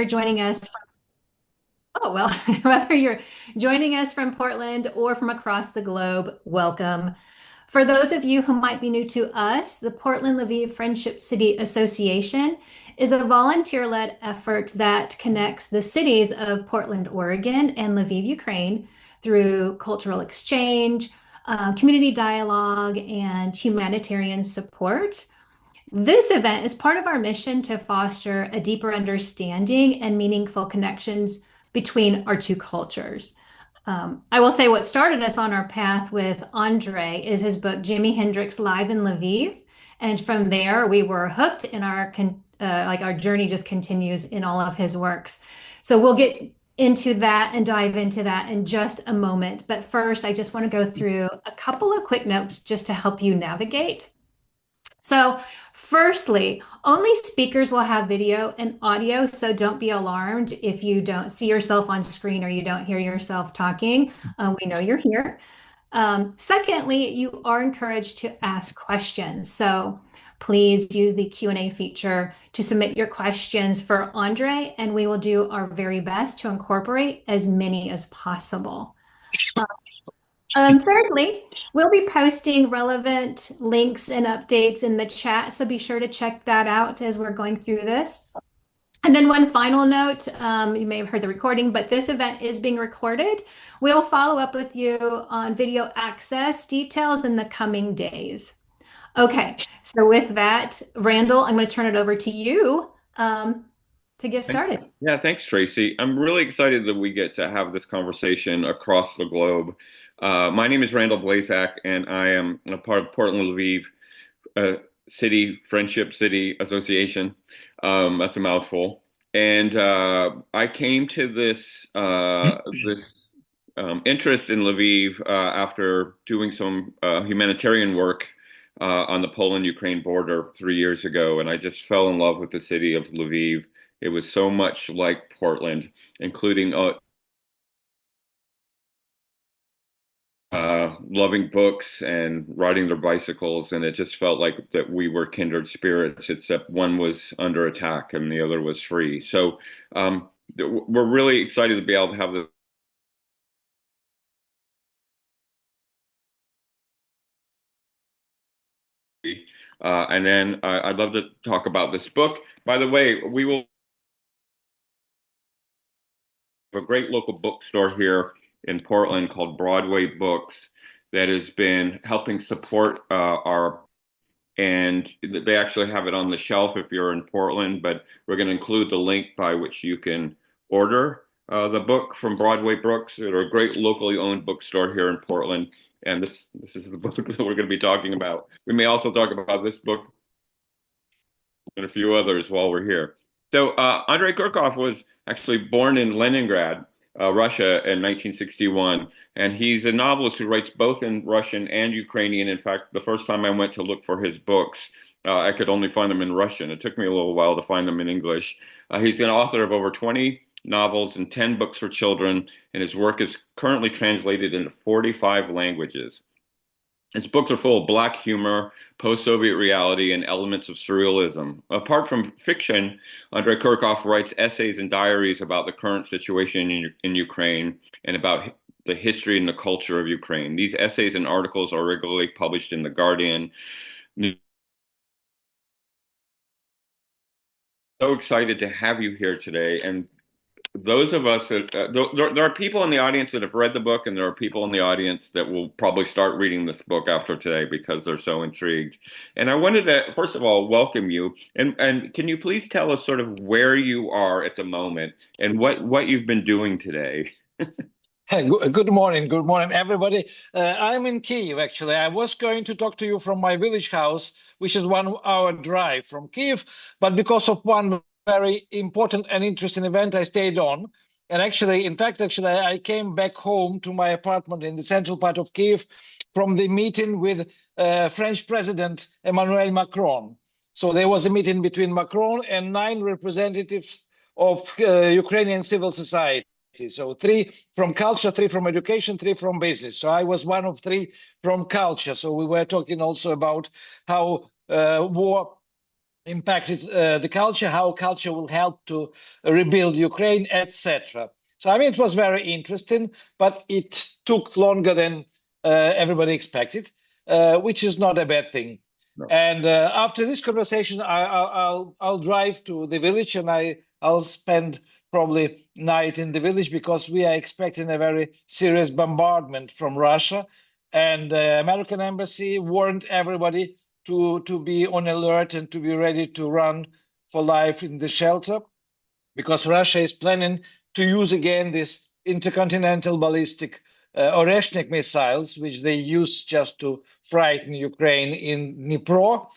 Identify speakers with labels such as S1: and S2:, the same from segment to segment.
S1: joining us from, oh, well, whether you're joining us from Portland or from across the globe, welcome. For those of you who might be new to us, the Portland Lviv Friendship City Association is a volunteer-led effort that connects the cities of Portland, Oregon and Lviv, Ukraine through cultural exchange, community dialogue, and humanitarian support. This event is part of our mission to foster a deeper understanding and meaningful connections between our two cultures. I will say what started us on our path with Andrey is his book, Jimi Hendrix Live in Lviv. And from there, we were hooked and our journey just continues in all of his works. So we'll get into that and dive into that in just a moment. But first, I just want to go through a couple of quick notes just to help you navigate. So firstly, only speakers will have video and audio, so don't be alarmed if you don't see yourself on screen or you don't hear yourself talking. We know you're here. Secondly, you are encouraged to ask questions. So please use the Q&A feature to submit your questions for Andrey, and we will do our very best to incorporate as many as possible. Thirdly, we'll be posting relevant links and updates in the chat, so be sure to check that out as we're going through this. And then one final note, you may have heard the recording, but this event is being recorded. We'll follow up with you on video access details in the coming days. Okay, so with that, Randall, I'm going to turn it over to you to get started.
S2: Yeah, thanks, Tracy. I'm really excited that we get to have this conversation across the globe. My name is Randall Blazak, and I am a part of Portland Lviv Friendship City Association. That's a mouthful. And I came to this interest in Lviv after doing some humanitarian work on the Poland-Ukraine border 3 years ago, and I just fell in love with the city of Lviv. It was so much like Portland, including loving books and riding their bicycles, and it just felt like that we were kindred spirits, except one was under attack and the other was free. So we're really excited to be able to have the and then I'd love to talk about this book. By the way, we will have a great local bookstore here in Portland called Broadway Books that has been helping support and they actually have it on the shelf if you're in Portland, but we're going to include the link by which you can order the book from Broadway Books. They're a great locally owned bookstore here in Portland, and this is the book that we're going to be talking about. We may also talk about this book and a few others while we're here. So Andrey Kurkov was actually born in Leningrad, Russia in 1961, and he's a novelist who writes both in Russian and Ukrainian. In fact, the first time I went to look for his books, I could only find them in Russian. It took me a little while to find them in English. He's an author of over 20 novels and 10 books for children, and his work is currently translated into 45 languages. His books are full of Black humor, post-Soviet reality, and elements of surrealism. Apart from fiction, Andrey Kurkov writes essays and diaries about the current situation in Ukraine and about the history and the culture of Ukraine. These essays and articles are regularly published in The Guardian. So excited to have you here today. And those of us that there are people in the audience that have read the book, and there are people in the audience that will probably start reading this book after today because they're so intrigued. And I wanted to, first of all, welcome you. And can you please tell us sort of where you are at the moment and what you've been doing today?
S3: Hey, good morning, everybody. I'm in Kyiv, actually. I was going to talk to you from my village house, which is 1 hour drive from Kyiv, but because of one very important and interesting event, I stayed on. And actually, in fact, I came back home to my apartment in the central part of Kyiv from the meeting with French President Emmanuel Macron. So there was a meeting between Macron and 9 representatives of Ukrainian civil society. So 3 from culture, 3 from education, 3 from business. So I was one of 3 from culture. So we were talking also about how war impacted the culture, how culture will help to rebuild Ukraine, etc. So I mean, it was very interesting, but it took longer than everybody expected, which is not a bad thing.
S2: No.
S3: And after this conversation, I'll drive to the village and I'll spend probably night in the village because we are expecting a very serious bombardment from Russia. And the American embassy warned everybody to be on alert and to be ready to run for life in the shelter because Russia is planning to use again these intercontinental ballistic Oreshnik missiles, which they used just to frighten Ukraine in Dnipro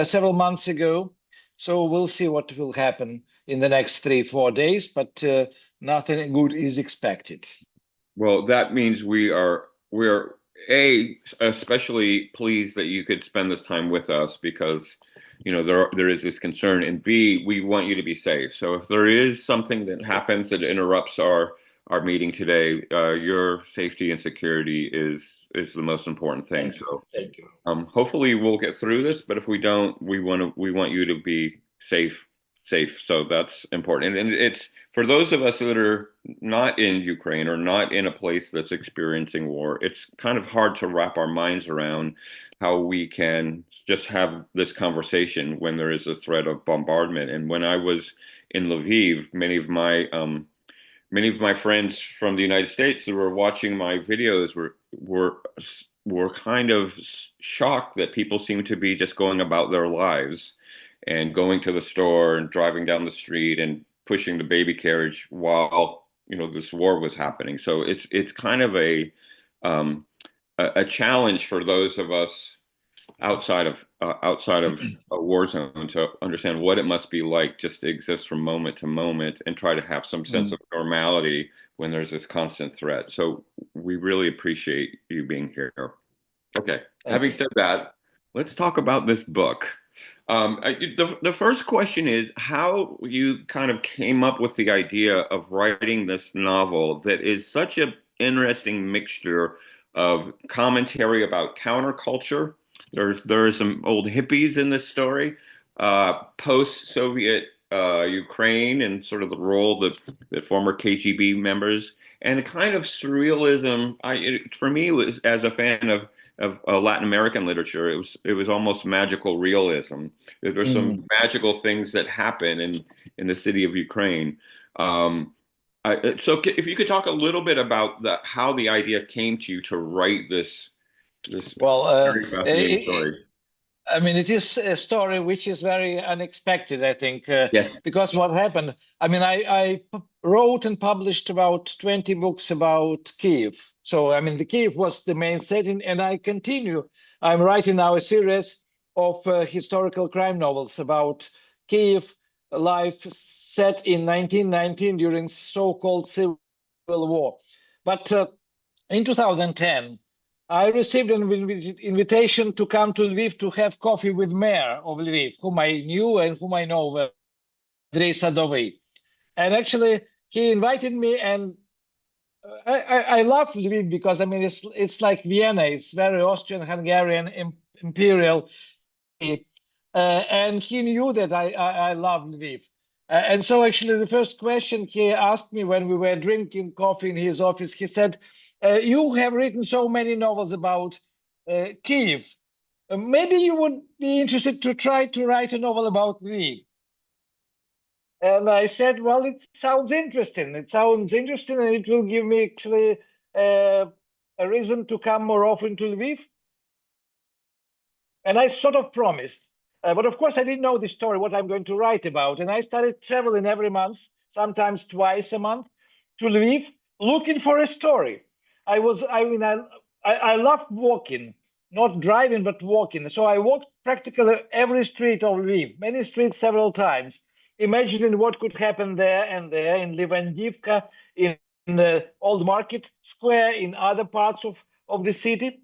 S3: several months ago. So we'll see what will happen in the next 3-4 days, but nothing good is expected.
S2: Well, that means we are especially pleased that you could spend this time with us because there is this concern, and B, we want you to be safe. So if there is something that happens that interrupts our meeting today, your safety and security is the most important thing. So
S3: Thank you.
S2: hopefully we'll get through this, but if we don't, we want you to be safe. So that's important. And it's for those of us that are not in Ukraine or not in a place that's experiencing war, it's kind of hard to wrap our minds around how we can just have this conversation when there is a threat of bombardment. And when I was in Lviv, many of my friends from the United States that were watching my videos were kind of shocked that people seem to be just going about their lives and going to the store and driving down the street and pushing the baby carriage while this war was happening. So it's kind of um, a challenge for those of us outside of a war zone to understand what it must be like just to exist from moment to moment and try to have some sense of normality when there's this constant threat. So we really appreciate you being here. Okay. Having said that, let's talk about this book. The first question is how you kind of came up with the idea of writing this novel that is such an interesting mixture of commentary about counterculture. There are some old hippies in this story, post-Soviet Ukraine and sort of the role that former KGB members, and a kind of surrealism. For me, it was as a fan of Latin American literature, it was almost magical realism. There's some magical things that happen in the city of Ukraine. So if you could talk a little bit about how the idea came to you to write this
S3: Well,
S2: very fascinating story.
S3: I mean, it is a story which is very unexpected, I think,
S2: Yes.
S3: because what happened, I mean, I wrote and published about 20 books about Kiev. So, I mean, the Kiev was the main setting, and I continue. I'm writing now a series of historical crime novels about Kiev life set in 1919 during so-called civil war. But in 2010, I received an invitation to come to Lviv to have coffee with Mayor of Lviv, whom I knew and whom I know, Andrey Kurkov. And actually, he invited me, and I love Lviv because I mean it's like Vienna. It's very Austrian-Hungarian imperial, and he knew that I love Lviv. And so actually, the first question he asked me when we were drinking coffee in his office, he said, "You have written so many novels about Kiev. Maybe you would be interested to try to write a novel about Lviv." And I said, "Well, it sounds interesting. It sounds interesting, and it will give me actually a reason to come more often to Lviv." And I sort of promised. But of course, I didn't know the story, what I'm going to write about. And I started traveling every month, sometimes twice a month, to Lviv, looking for a story. I mean, I love walking, not driving, but walking. So I walked practically every street of Lviv, many streets several times, imagining what could happen there and there, in Levandivka, in the Old Market Square, in other parts of the city.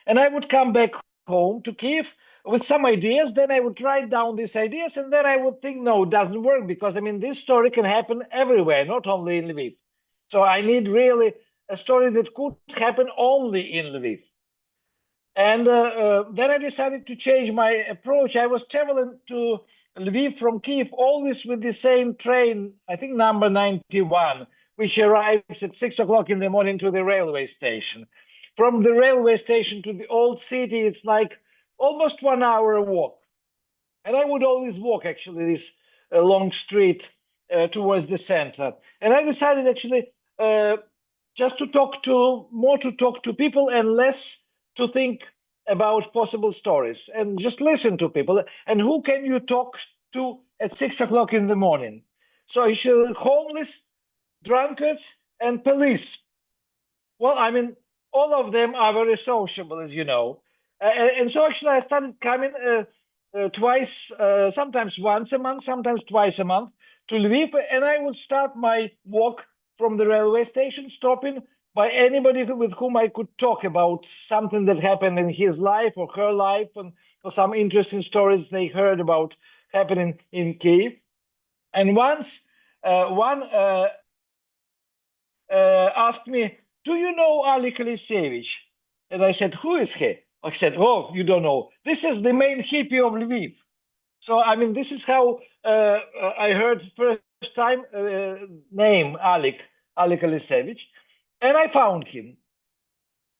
S3: And I would come back home to Kiev with some ideas. Then I would write down these ideas, and then I would think, no, it doesn't work because I mean, this story can happen everywhere, not only in Lviv. So I need really a story that could happen only in Lviv. And then I decided to change my approach. I was traveling to Lviv from Kiev always with the same train, I think number 91, which arrives at 6 o'clock in the morning to the railway station. From the railway station to the old city, it's like almost 1 hour walk. And I would always walk actually this long street towards the center. And I decided actually just to talk to people and less to think about possible stories and just listen to people. And who can you talk to at 6 o'clock in the morning? So I should homeless, drunkards, and police. Well, I mean, all of them are very sociable, as you know. And so actually, I started coming twice, sometimes once a month, sometimes twice a month to Lviv. And I would start my walk from the railway station, stopping by anybody with whom I could talk about something that happened in his life or her life, and or some interesting stories they heard about happening in Kiev. And once one asked me, "Do you know Ali Kalisevich?" And I said, "Who is he?" I said, "Oh, you don't know. This is the main hippie of Lviv." So, I mean, this is how I heard first time name Ali Kalisevich, and I found him.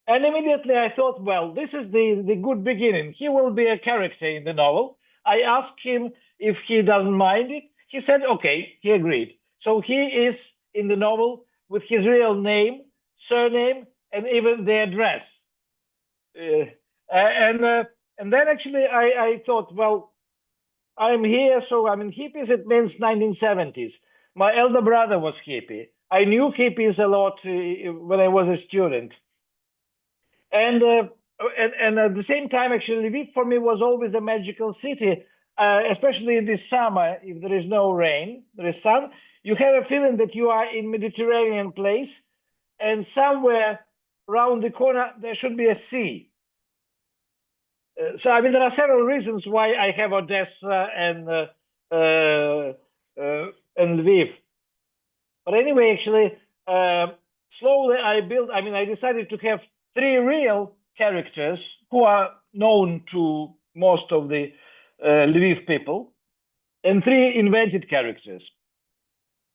S3: And immediately I thought, well, this is the good beginning. He will be a character in the novel. I asked him if he doesn't mind it. He said, okay, he agreed. So he is in the novel with his real name, surname, and even the address. Uh, and and then actually I thought, well, I'm here, so I'm in hippies. It means 1970s. My elder brother was hippie. I knew hippies a lot when I was a student. And at the same time, actually, Lviv for me was always a magical city, especially in the summer. If there is no rain, there is sun. You have a feeling that you are in Mediterranean place, and somewhere around the corner there should be a sea. So I mean, there are several reasons why I have Odessa uh, and Lviv. But anyway, actually, slowly I built. I mean, I decided to have three real characters who are known to most of the Lviv people, and three invented characters,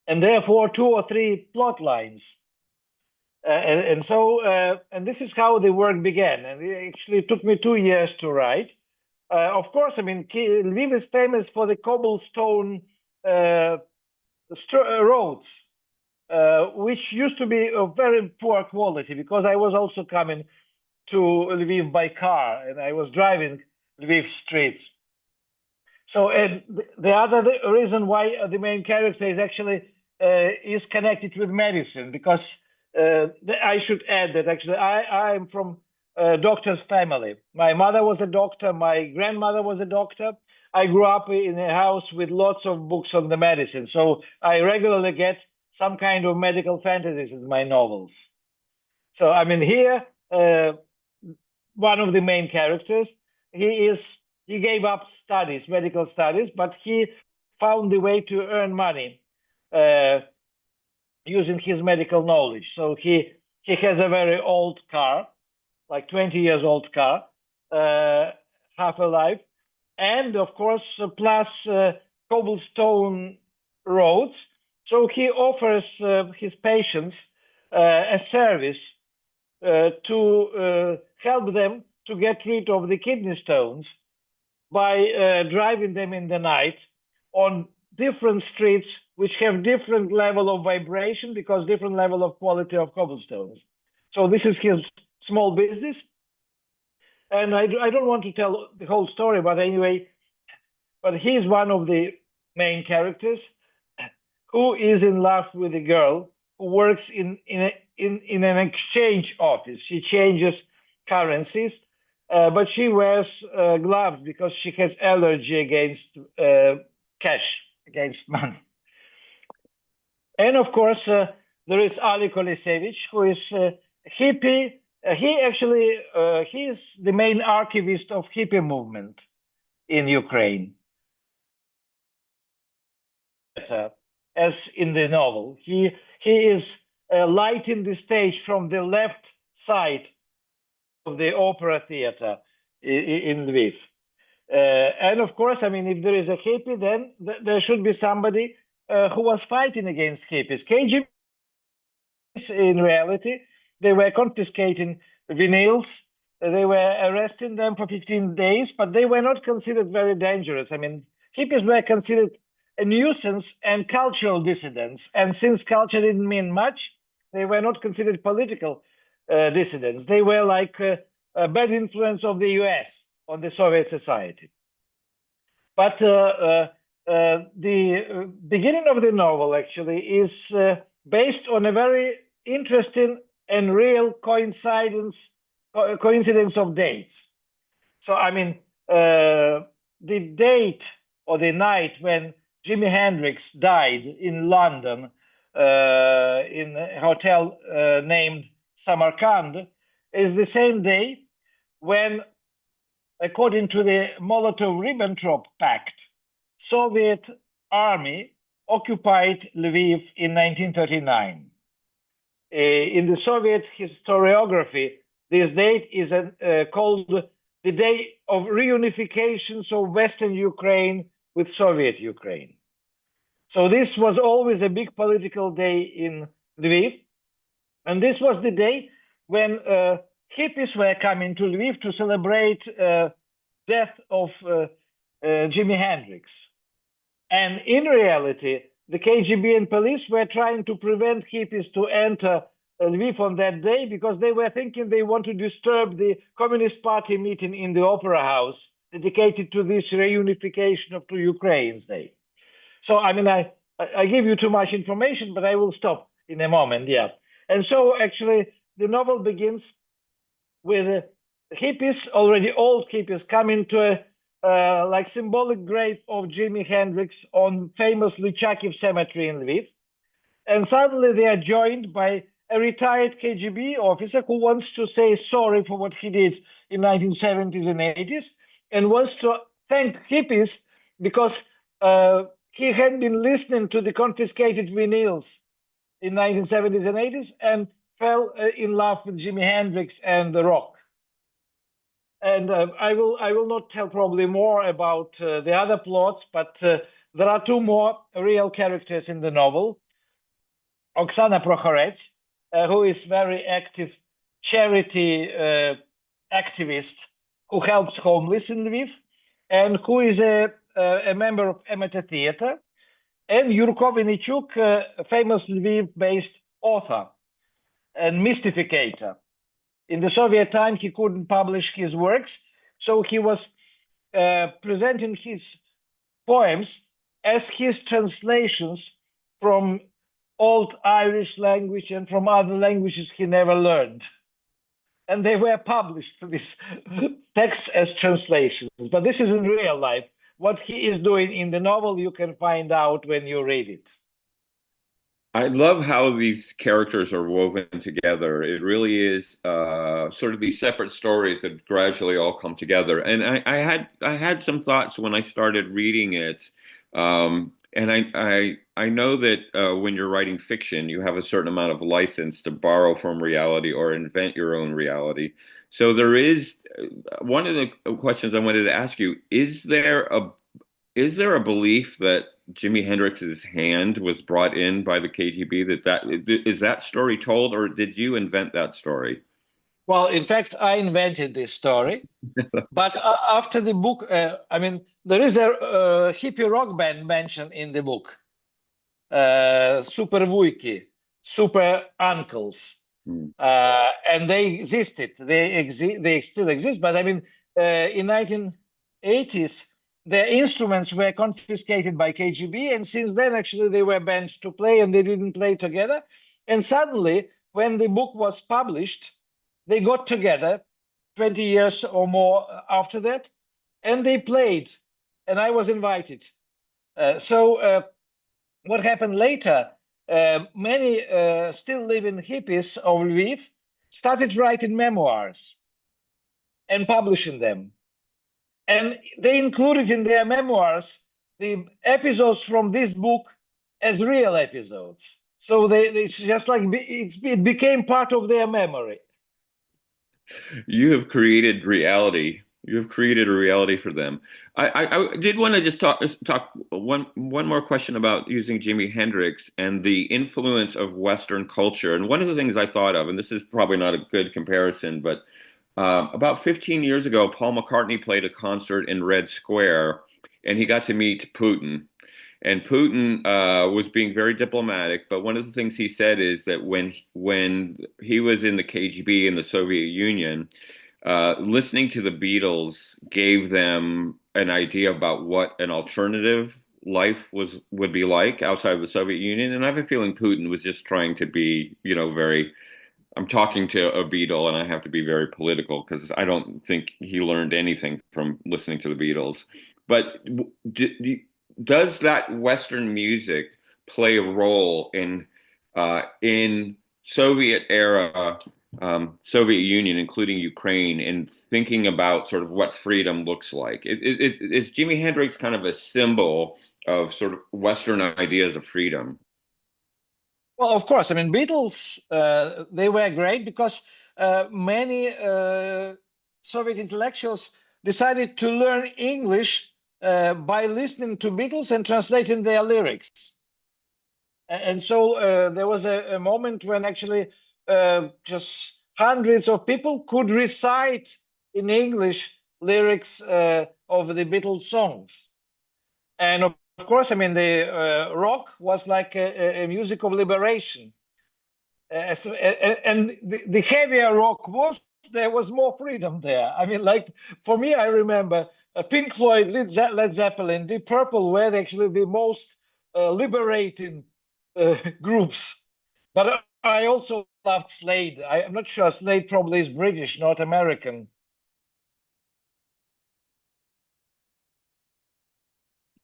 S3: and therefore two or three plot lines. And this is how the work began. And it actually took me 2 years to write. Of course, I mean, Lviv is famous for the cobblestone roads, which used to be of very poor quality because I was also coming to Lviv by car and I was driving Lviv streets. So, and the other reason why the main character is actually is connected with medicine, because I should add that actually I'm from a doctor's family. My mother was a doctor, my grandmother was a doctor. I grew up in a house with lots of books on the medicine, so I regularly get some kind of medical fantasies in my novels. So I mean here, one of the main characters, he gave up studies, medical studies, but he found the way to earn money using his medical knowledge. So he has a very old car, like 20 years old car, half alive, and of course plus cobblestone roads. So he offers his patients a service to help them to get rid of the kidney stones by driving them in the night on different streets which have different level of vibration because different level of quality of cobblestones. So this is his small business. And I don't want to tell the whole story, but anyway, but he's one of the main characters who is in love with a girl who works in an exchange office. She changes currencies, but she wears gloves because she has allergy against cash, against money. And of course, there is Ali Kolisevich, who is a hippie. He is the main archivist of hippie movement in Ukraine. As in the novel, he is lighting the stage from the left side the opera theater in Lviv. And of course, I mean, if there is a hippie, then there should be somebody who was fighting against hippies. KGB, in reality, they were confiscating vinyls. They were arresting them for 15 days, but they were not considered very dangerous. I mean, hippies were considered a nuisance and cultural dissidents. And since culture didn't mean much, they were not considered political dissidents. They were like a bad influence of the US on the Soviet society. But the beginning of the novel actually is based on a very interesting and real coincidence of dates. So, I mean, the date or the night when Jimi Hendrix died in London in a hotel named Samarkand is the same day when, according to the Molotov-Ribbentrop Pact, Soviet army occupied Lviv in 1939. In the Soviet historiography, this date is called the day of reunification of Western Ukraine with Soviet Ukraine. So this was always a big political day in Lviv. And this was the day when hippies were coming to Lviv to celebrate death of Jimi Hendrix. And in reality, the KGB and police were trying to prevent hippies to enter Lviv on that day because they were thinking they want to disturb the Communist Party meeting in the Opera House dedicated to this reunification of two Ukraines Day. So, I mean, I give you too much information, but I will stop in a moment, yeah. And so, actually, the novel begins with hippies, already old hippies, coming to a like symbolic grave of Jimi Hendrix on famous Lychakiv cemetery in Lviv. And suddenly they are joined by a retired KGB officer who wants to say sorry for what he did in 1970s and 80s and wants to thank hippies because he had been listening to the confiscated vinyls in 1970s and 80s and fell in love with Jimi Hendrix and the rock. And I will not tell probably more about the other plots, but there are two more real characters in the novel. Oksana Prokhorets, who is very active charity activist who helps homeless in Lviv, and who is a member of amateur theater, and Yurko Vinichuk, a famous Lviv-based author and mystificator. In the Soviet time, he couldn't publish his works, so he was presenting his poems as his translations from Old Irish language and from other languages he never learned. And they were published, these texts, as translations. But this is in real life. What he is doing in the novel, you can find out when you read it.
S2: I love how these characters are woven together. It really is sort of these separate stories that gradually all come together. And I had some thoughts when I started reading it. And I know that when you're writing fiction, you have a certain amount of license to borrow from reality or invent your own reality. So there is one of the questions I wanted to ask you: is there a belief that Jimi Hendrix's hand was brought in by the KGB? Is that story told, or did you invent that story?
S3: Well, in fact, I invented this story. But after the book, I mean, there is a hippie rock band mentioned in the book, Super Vuiki, Super Uncles, and they existed. They still exist. But I mean, in 1980s, their instruments were confiscated by KGB, and since then, actually, they were banned to play, and they didn't play together. And suddenly, when the book was published, they got together 20 years or more after that, and they played, and I was invited. So what happened later, many still living hippies of Lviv started writing memoirs and publishing them. And they included in their memoirs the episodes from this book as real episodes. So it's just like it became part of their memory.
S2: You have created reality. You have created a reality for them. I did want to just talk one more question about using Jimi Hendrix and the influence of Western culture. And one of the things I thought of, and this is probably not a good comparison, but about 15 years ago, Paul McCartney played a concert in Red Square, and he got to meet Putin. And Putin was being very diplomatic, but one of the things he said is that when he was in the KGB in the Soviet Union, listening to the Beatles gave them an idea about what an alternative life would be like outside of the Soviet Union. And I have a feeling Putin was just trying to be, very. I'm talking to a Beatle, and I have to be very political because I don't think he learned anything from listening to the Beatles. But does that Western music play a role in Soviet era, Soviet Union, including Ukraine, in thinking about sort of what freedom looks like? Is Jimi Hendrix kind of a symbol of sort of Western ideas of freedom?
S3: Well, of course. I mean, Beatles, they were great because many Soviet intellectuals decided to learn English by listening to Beatles and translating their lyrics. And so there was a moment when actually just hundreds of people could recite in English lyrics of the Beatles songs. And of course, I mean, the rock was like a music of liberation. And the heavier rock was, there was more freedom there. I mean, like for me, I remember Pink Floyd, Led Zeppelin, Deep Purple were actually the most liberating groups. But I also loved Slade. I'm not sure. Slade probably is British, not American.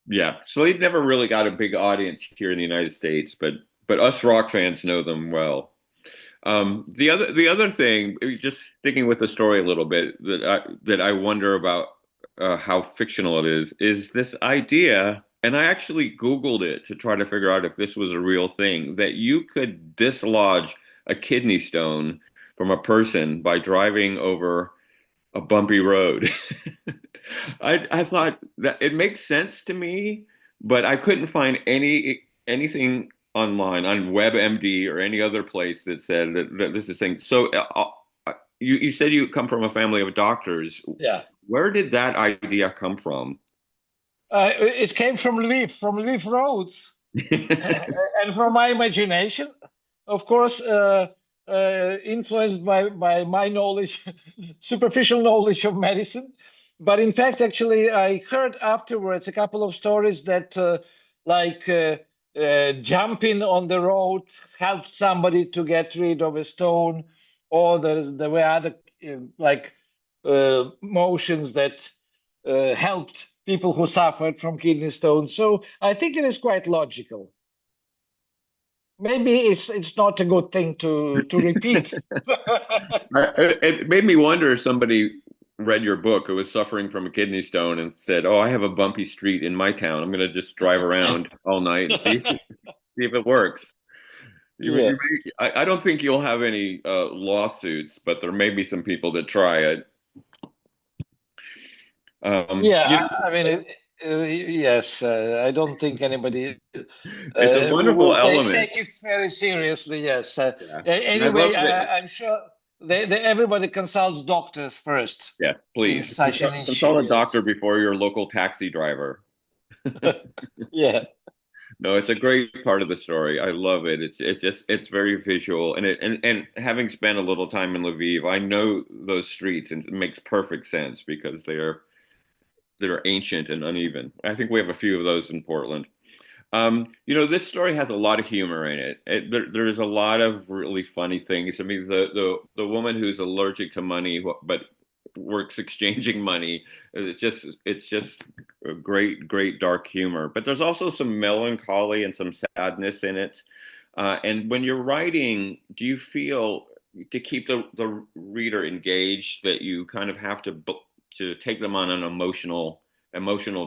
S2: Yeah, Slade never really got a big audience here in the United States, but us rock fans know them well. The other thing, just sticking with the story a little bit, that I wonder about how fictional it is this idea, and I actually Googled it to try to figure out if this was a real thing, that you could dislodge a kidney stone from a person by driving over a bumpy road. I thought that it makes sense to me, but I couldn't find anything online on WebMD or any other place that said that this is thing. So you said you come from a family of doctors.
S3: Yeah.
S2: Where did that idea come from?
S3: It came from Lviv roads, and from my imagination, of course, influenced by my knowledge, superficial knowledge of medicine. But in fact, actually, I heard afterwards a couple of stories that, like, jumping on the road helped somebody to get rid of a stone, or there were other like motions that helped people who suffered from kidney stones. So I think it is quite logical. Maybe it's not a good thing to repeat.
S2: It made me wonder if somebody read your book who was suffering from a kidney stone and said, "Oh, I have a bumpy street in my town. I'm going to just drive around all night and see if it works."
S3: Yeah.
S2: I don't think you'll have any lawsuits, but there may be some people that try it.
S3: Yeah, I mean, yes, I don't think anybody
S2: It's a wonderful
S3: will
S2: element.
S3: take it very seriously. Yes.
S2: Yeah, and I
S3: Anyway,
S2: love that.
S3: I'm sure everybody consults doctors first
S2: Yes,
S3: in
S2: please
S3: such an issue.
S2: consult a doctor
S3: Yes.
S2: before your local taxi driver.
S3: Yeah.
S2: No, it's a great part of the story. I love it. It's very visual, and having spent a little time in Lviv, I know those streets, and it makes perfect sense because they're ancient and uneven. I think we have a few of those in Portland. This story has a lot of humor in it. There's a lot of really funny things. I mean, the woman who's allergic to money but works exchanging money. It's just a great dark humor. But there's also some melancholy and some sadness in it. And when you're writing, do you feel to keep the reader engaged that you kind of have to take them on an emotional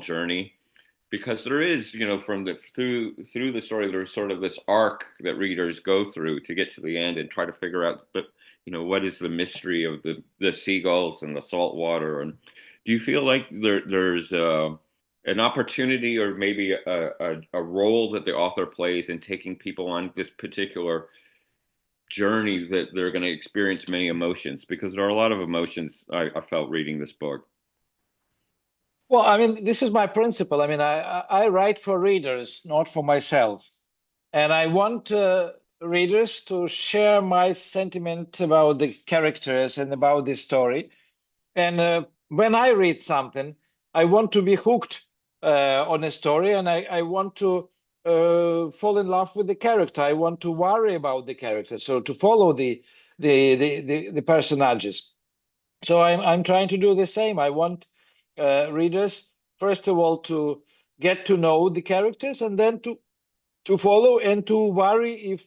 S2: journey? because there is, from the through the story, there's sort of this arc that readers go through to get to the end and try to figure out, what is the mystery of the seagulls and the salt water. And do you feel like there's an opportunity or maybe a role that the author plays in taking people on this particular journey that they're going to experience many emotions? Because there are a lot of emotions I felt reading this book.
S3: Well, I mean, this is my principle. I mean, I write for readers, not for myself. And I want readers to share my sentiment about the characters and about the story. And when I read something, I want to be hooked on a story, and I want to fall in love with the character. I want to worry about the character, so to follow the personages. So I'm trying to do the same. I want readers, first of all, to get to know the characters, and then to follow and to worry if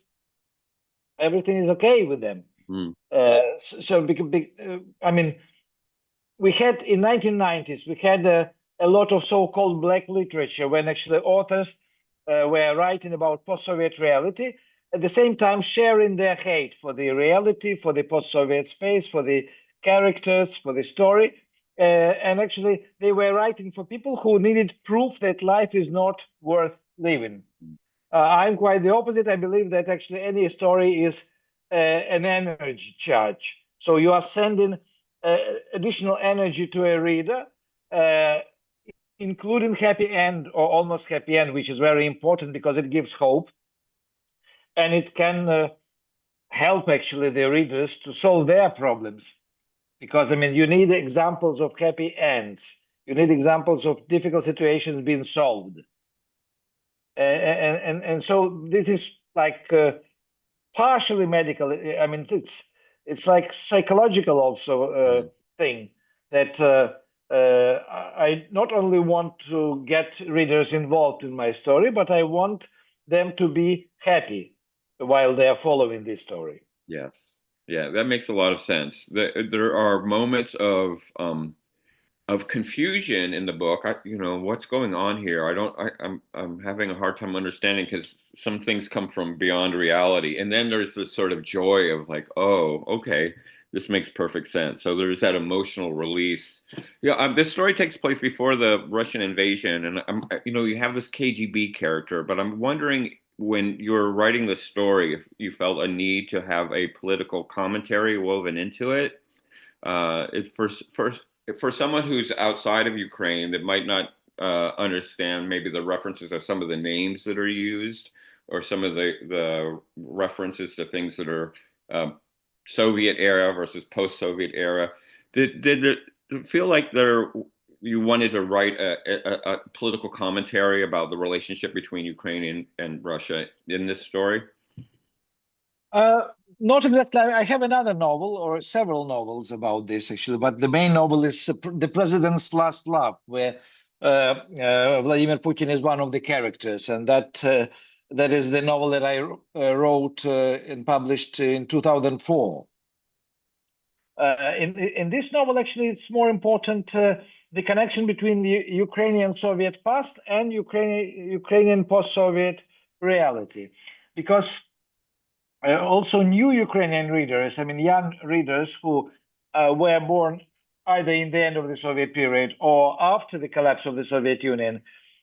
S3: everything is okay with them.
S2: Mm.
S3: I mean, we had in 1990s, we had a lot of so-called black literature when actually authors were writing about post-Soviet reality, at the same time sharing their hate for the reality, for the post-Soviet space, for the characters, for the story. And actually, they were writing for people who needed proof that life is not worth living. I'm quite the opposite. I believe that actually any story is an energy charge. So you are sending additional energy to a reader, including happy end or almost happy end, which is very important because it gives hope. And it can help actually the readers to solve their problems. Because, I mean, you need examples of happy ends. You need examples of difficult situations being solved. And so this is like partially medical. I mean, it's like psychological also thing that I not only want to get readers involved in my story, but I want them to be happy while they are following this story.
S2: Yes. Yeah, that makes a lot of sense. There are moments of confusion in the book. What's going on here? I'm having a hard time understanding because some things come from beyond reality. And then there's this sort of joy of like, oh, okay, this makes perfect sense. So there's that emotional release. Yeah, this story takes place before the Russian invasion, and you have this KGB character, but I'm wondering when you're writing the story, if you felt a need to have a political commentary woven into it. For someone who's outside of Ukraine that might not understand maybe the references of some of the names that are used or some of the references to things that are Soviet era versus post-Soviet era, did it feel like you wanted to write a political commentary about the relationship between Ukraine and Russia in this story?
S3: Not exactly. I have another novel or several novels about this actually, but the main novel is The President's Last Love, where Vladimir Putin is one of the characters, and that is the novel that I wrote and published in 2004. In this novel, actually, it's more important the connection between the Ukrainian Soviet past and Ukrainian post-Soviet reality, because also new Ukrainian readers, I mean, young readers who were born either in the end of the Soviet period or after the collapse of the Soviet Union,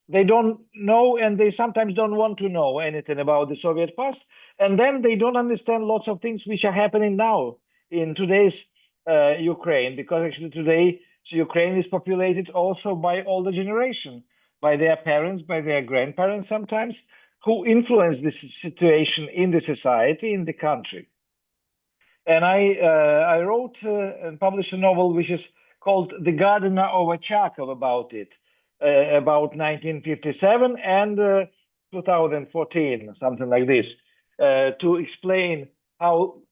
S3: they don't know, and they sometimes don't want to know anything about the Soviet past. And then they don't understand lots of things which are happening now in today's Ukraine, because actually today Ukraine is populated also by older generation, by their parents, by their grandparents sometimes, who influence this situation in the society, in the country. And I wrote and published a novel which is called The Gardener of Ochakov about it, about 1957 and 2014, something like this, to explain how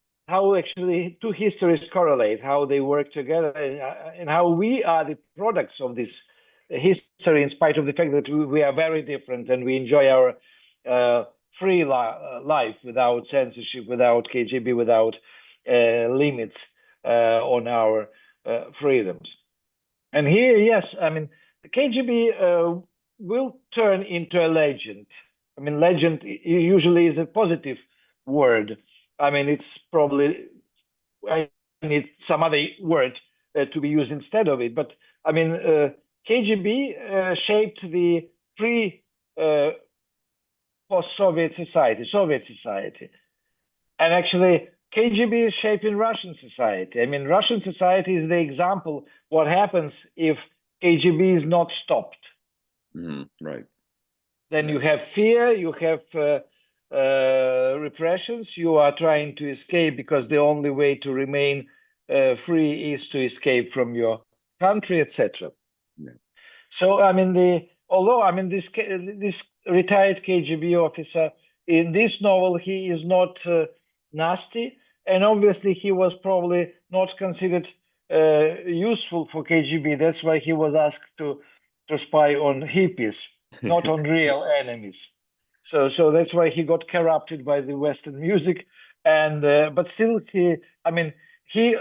S3: actually two histories correlate, how they work together, and how we are the products of this history, in spite of the fact that we are very different and we enjoy our free life without censorship, without KGB, without limits on our freedoms. And here, yes, I mean, the KGB will turn into a legend. I mean, legend usually is a positive word. I mean, it's probably, I need some other word to be used instead of it. But I mean, KGB shaped the pre post-Soviet society, Soviet society. And actually, KGB is shaping Russian society. I mean, Russian society is the example what happens if KGB is not stopped.
S2: Right.
S3: Then you have fear, you have repressions, you are trying to escape because the only way to remain free is to escape from your country, etc.
S2: Yeah.
S3: So I mean, although I mean this retired KGB officer in this novel, he is not nasty, and obviously he was probably not considered useful for KGB. That's why he was asked to spy on hippies, not on real enemies. So that's why he got corrupted by the Western music, and but still I mean, he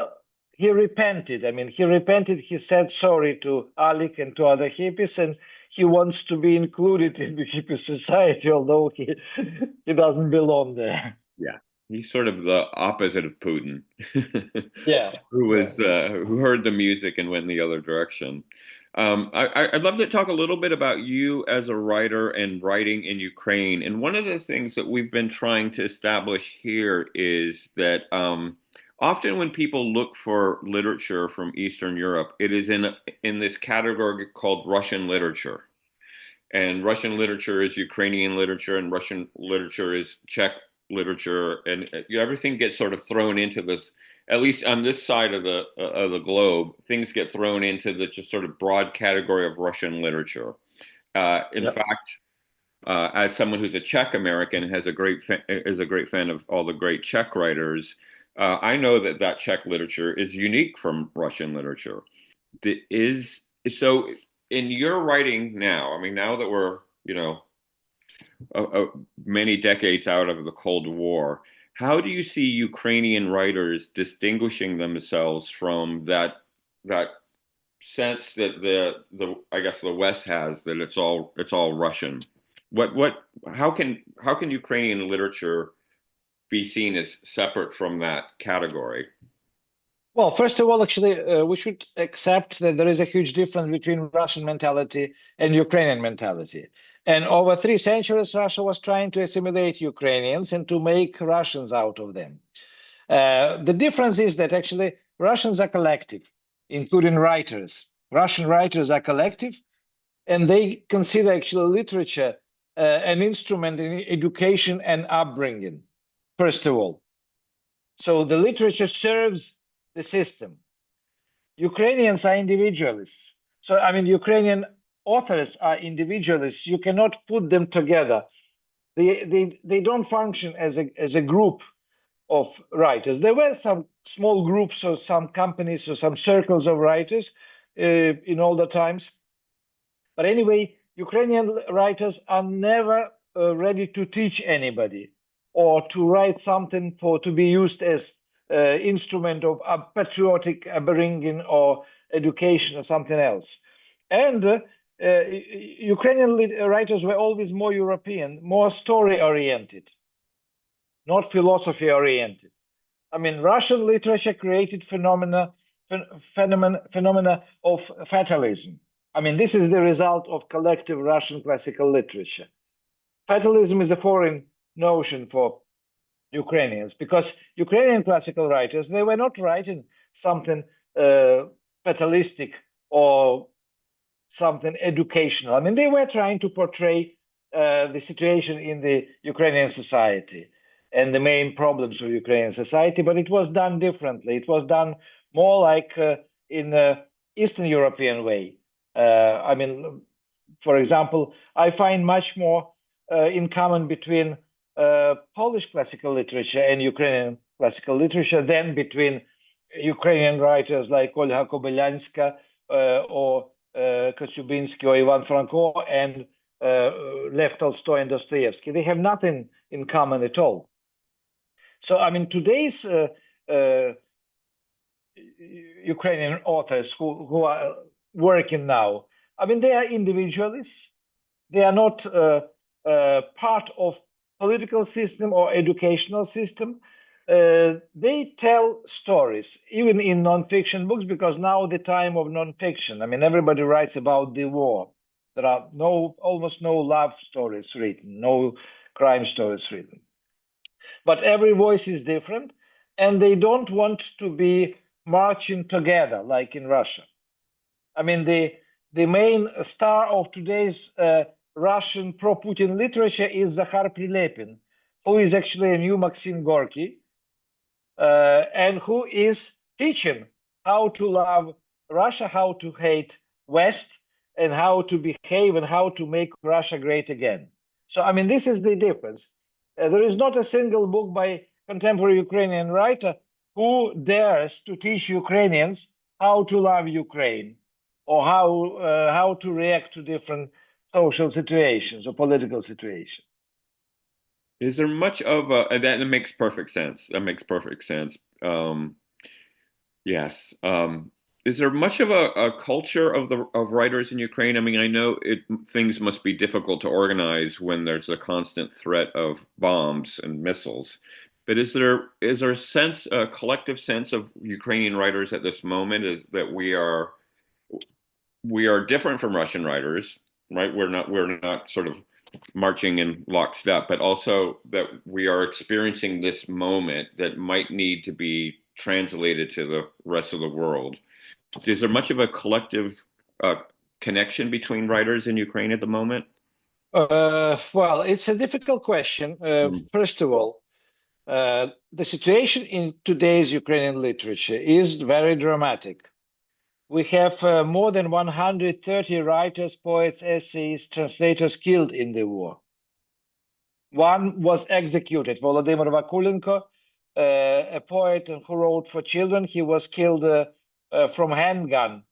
S3: he repented. I mean, he repented. He said sorry to Alec and to other hippies, and he wants to be included in the hippie society, although he doesn't belong there.
S2: Yeah. He's sort of the opposite of Putin,
S3: Yeah,
S2: who
S3: yeah.
S2: was who heard the music and went in the other direction. I'd love to talk a little bit about you as a writer and writing in Ukraine. And one of the things that we've been trying to establish here is that often when people look for literature from Eastern Europe, it is in this category called Russian literature. And Russian literature is Ukrainian literature, and Russian literature is Czech literature, and everything gets sort of thrown into this. At least on this side of the globe, things get thrown into the just sort of broad category of Russian literature. In
S3: Yep.
S2: fact, as someone who's a Czech American, is a great fan of all the great Czech writers, I know that Czech literature is unique from Russian literature. Is so in your writing now. I mean, now that we're many decades out of the Cold War, how do you see Ukrainian writers distinguishing themselves from that sense that the I guess the West has, that it's all Russian? What how can Ukrainian literature be seen as separate from that category?
S3: Well, first of all, actually, we should accept that there is a huge difference between Russian mentality and Ukrainian mentality. And over 3 centuries, Russia was trying to assimilate Ukrainians and to make Russians out of them. The difference is that actually Russians are collective, including writers. Russian writers are collective, and they consider actually literature an instrument in education and upbringing, first of all. So the literature serves the system. Ukrainians are individualists. So, I mean, Ukrainian authors are individualists. You cannot put them together. They don't function as a group of writers. There were some small groups or some companies or some circles of writers in all the times. But anyway, Ukrainian writers are never ready to teach anybody or to write something to be used as instrument of patriotic upbringing or education or something else. And Ukrainian writers were always more European, more story oriented, not philosophy oriented. I mean, Russian literature created phenomena of fatalism. I mean, this is the result of collective Russian classical literature. Fatalism is a foreign notion for Ukrainians because Ukrainian classical writers, they were not writing something fatalistic or something educational. I mean, they were trying to portray the situation in the Ukrainian society and the main problems of Ukrainian society, but it was done differently. It was done more like in Eastern European way. I mean, for example, I find much more in common between Polish classical literature and Ukrainian classical literature than between Ukrainian writers like Olga Kobylanska or Kostyubinsky or Ivan Franko and Lev Tolstoy and Dostoevsky. They have nothing in common at all. So, I mean, today's Ukrainian authors who are working now, I mean, they are individualists. they are not part of political system or educational system. They tell stories, even in non-fiction books, because now the time of non-fiction. I mean, everybody writes about the war. There are almost no love stories written, no crime stories written. But every voice is different, and they don't want to be marching together like in Russia. I mean, the main star of today's Russian pro-Putin literature is Zakhar Prilepin, who is actually a new Maxim Gorky, and who is teaching how to love Russia, how to hate West, and how to behave and how to make Russia great again. So, I mean, this is the difference. There is not a single book by contemporary Ukrainian writer who dares to teach Ukrainians how to love Ukraine or how to react to different social situations or political situations.
S2: Is there much of a, that makes perfect sense. That makes perfect sense. Yes. Is there much of a culture of writers in Ukraine? I mean, I know things must be difficult to organize when there's a constant threat of bombs and missiles. But is there a collective sense of Ukrainian writers at this moment is that we are different from Russian writers, right? We're not sort of marching in lockstep, but also that we are experiencing this moment that might need to be translated to the rest of the world. Is there much of a collective connection between writers in Ukraine at the moment?
S3: Well, it's a difficult question. First of all, the situation in today's Ukrainian literature is very dramatic. We have more than 130 writers, poets, essayists, translators killed in the war. One was executed, Volodymyr Vakulenko, a poet who wrote for children. He was killed from handgun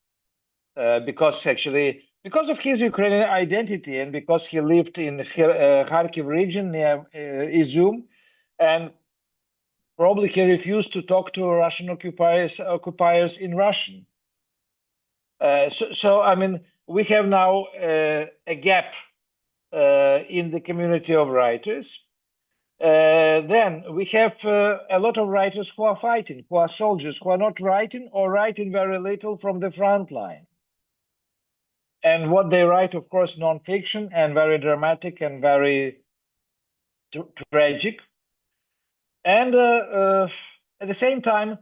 S3: because of his Ukrainian identity and because he lived in Kharkiv region near Izum, and probably he refused to talk to Russian occupiers in Russian. So, I mean, we have now a gap in the community of writers. Then we have a lot of writers who are fighting, who are soldiers, who are not writing or writing very little from the front line. And what they write, of course, non-fiction and very dramatic and very tragic. And at the same time,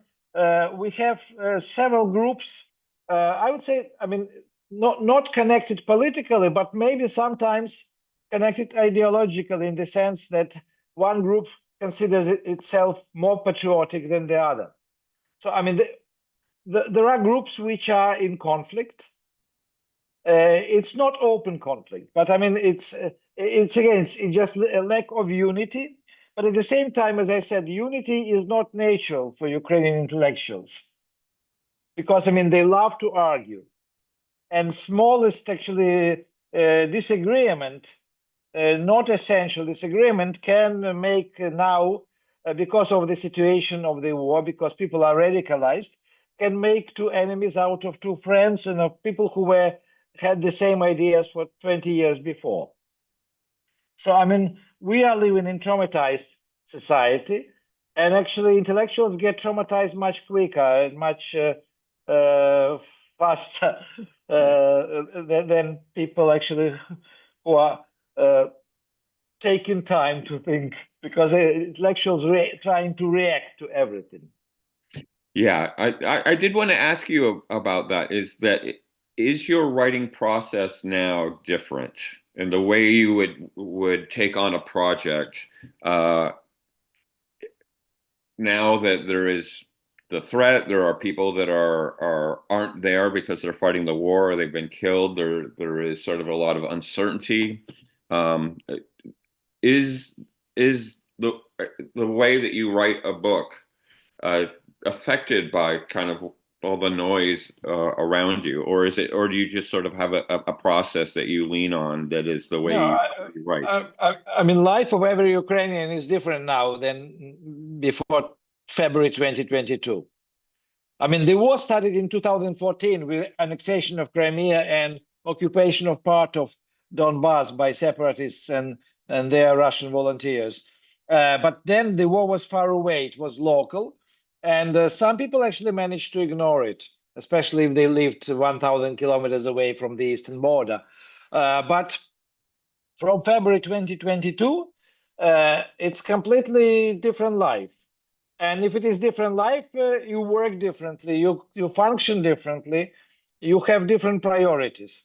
S3: we have several groups, I would say, I mean, not connected politically, but maybe sometimes connected ideologically in the sense that one group considers itself more patriotic than the other. So, I mean, there are groups which are in conflict. It's not open conflict, but I mean, it's just a lack of unity. But at the same time, as I said, unity is not natural for Ukrainian intellectuals because, I mean, they love to argue. And smallest, actually, disagreement, not essential disagreement, can make now, because of the situation of the war, because people are radicalized, can make two enemies out of two friends and of people who had the same ideas for 20 years before. So, I mean, we are living in traumatized society, and actually intellectuals get traumatized much quicker and much faster than people actually who are taking time to think, because intellectuals trying to react to everything.
S2: Yeah, I did want to ask you about that. Is your writing process now different in the way you would take on a project now that there is the threat? There are people that aren't there because they're fighting the war or they've been killed. There is sort of a lot of uncertainty. Is the way that you write a book affected by kind of all the noise around you, or do you just sort of have a process that you lean on that is the way you write?
S3: I mean, life of every Ukrainian is different now than before February 2022. I mean, the war started in 2014 with annexation of Crimea and occupation of part of Donbass by separatists and their Russian volunteers. But then the war was far away, it was local, and some people actually managed to ignore it, especially if they lived 1,000 kilometers away from the eastern border. But from February 2022, it's completely different life. And if it is different life, you work differently, you function differently, you have different priorities.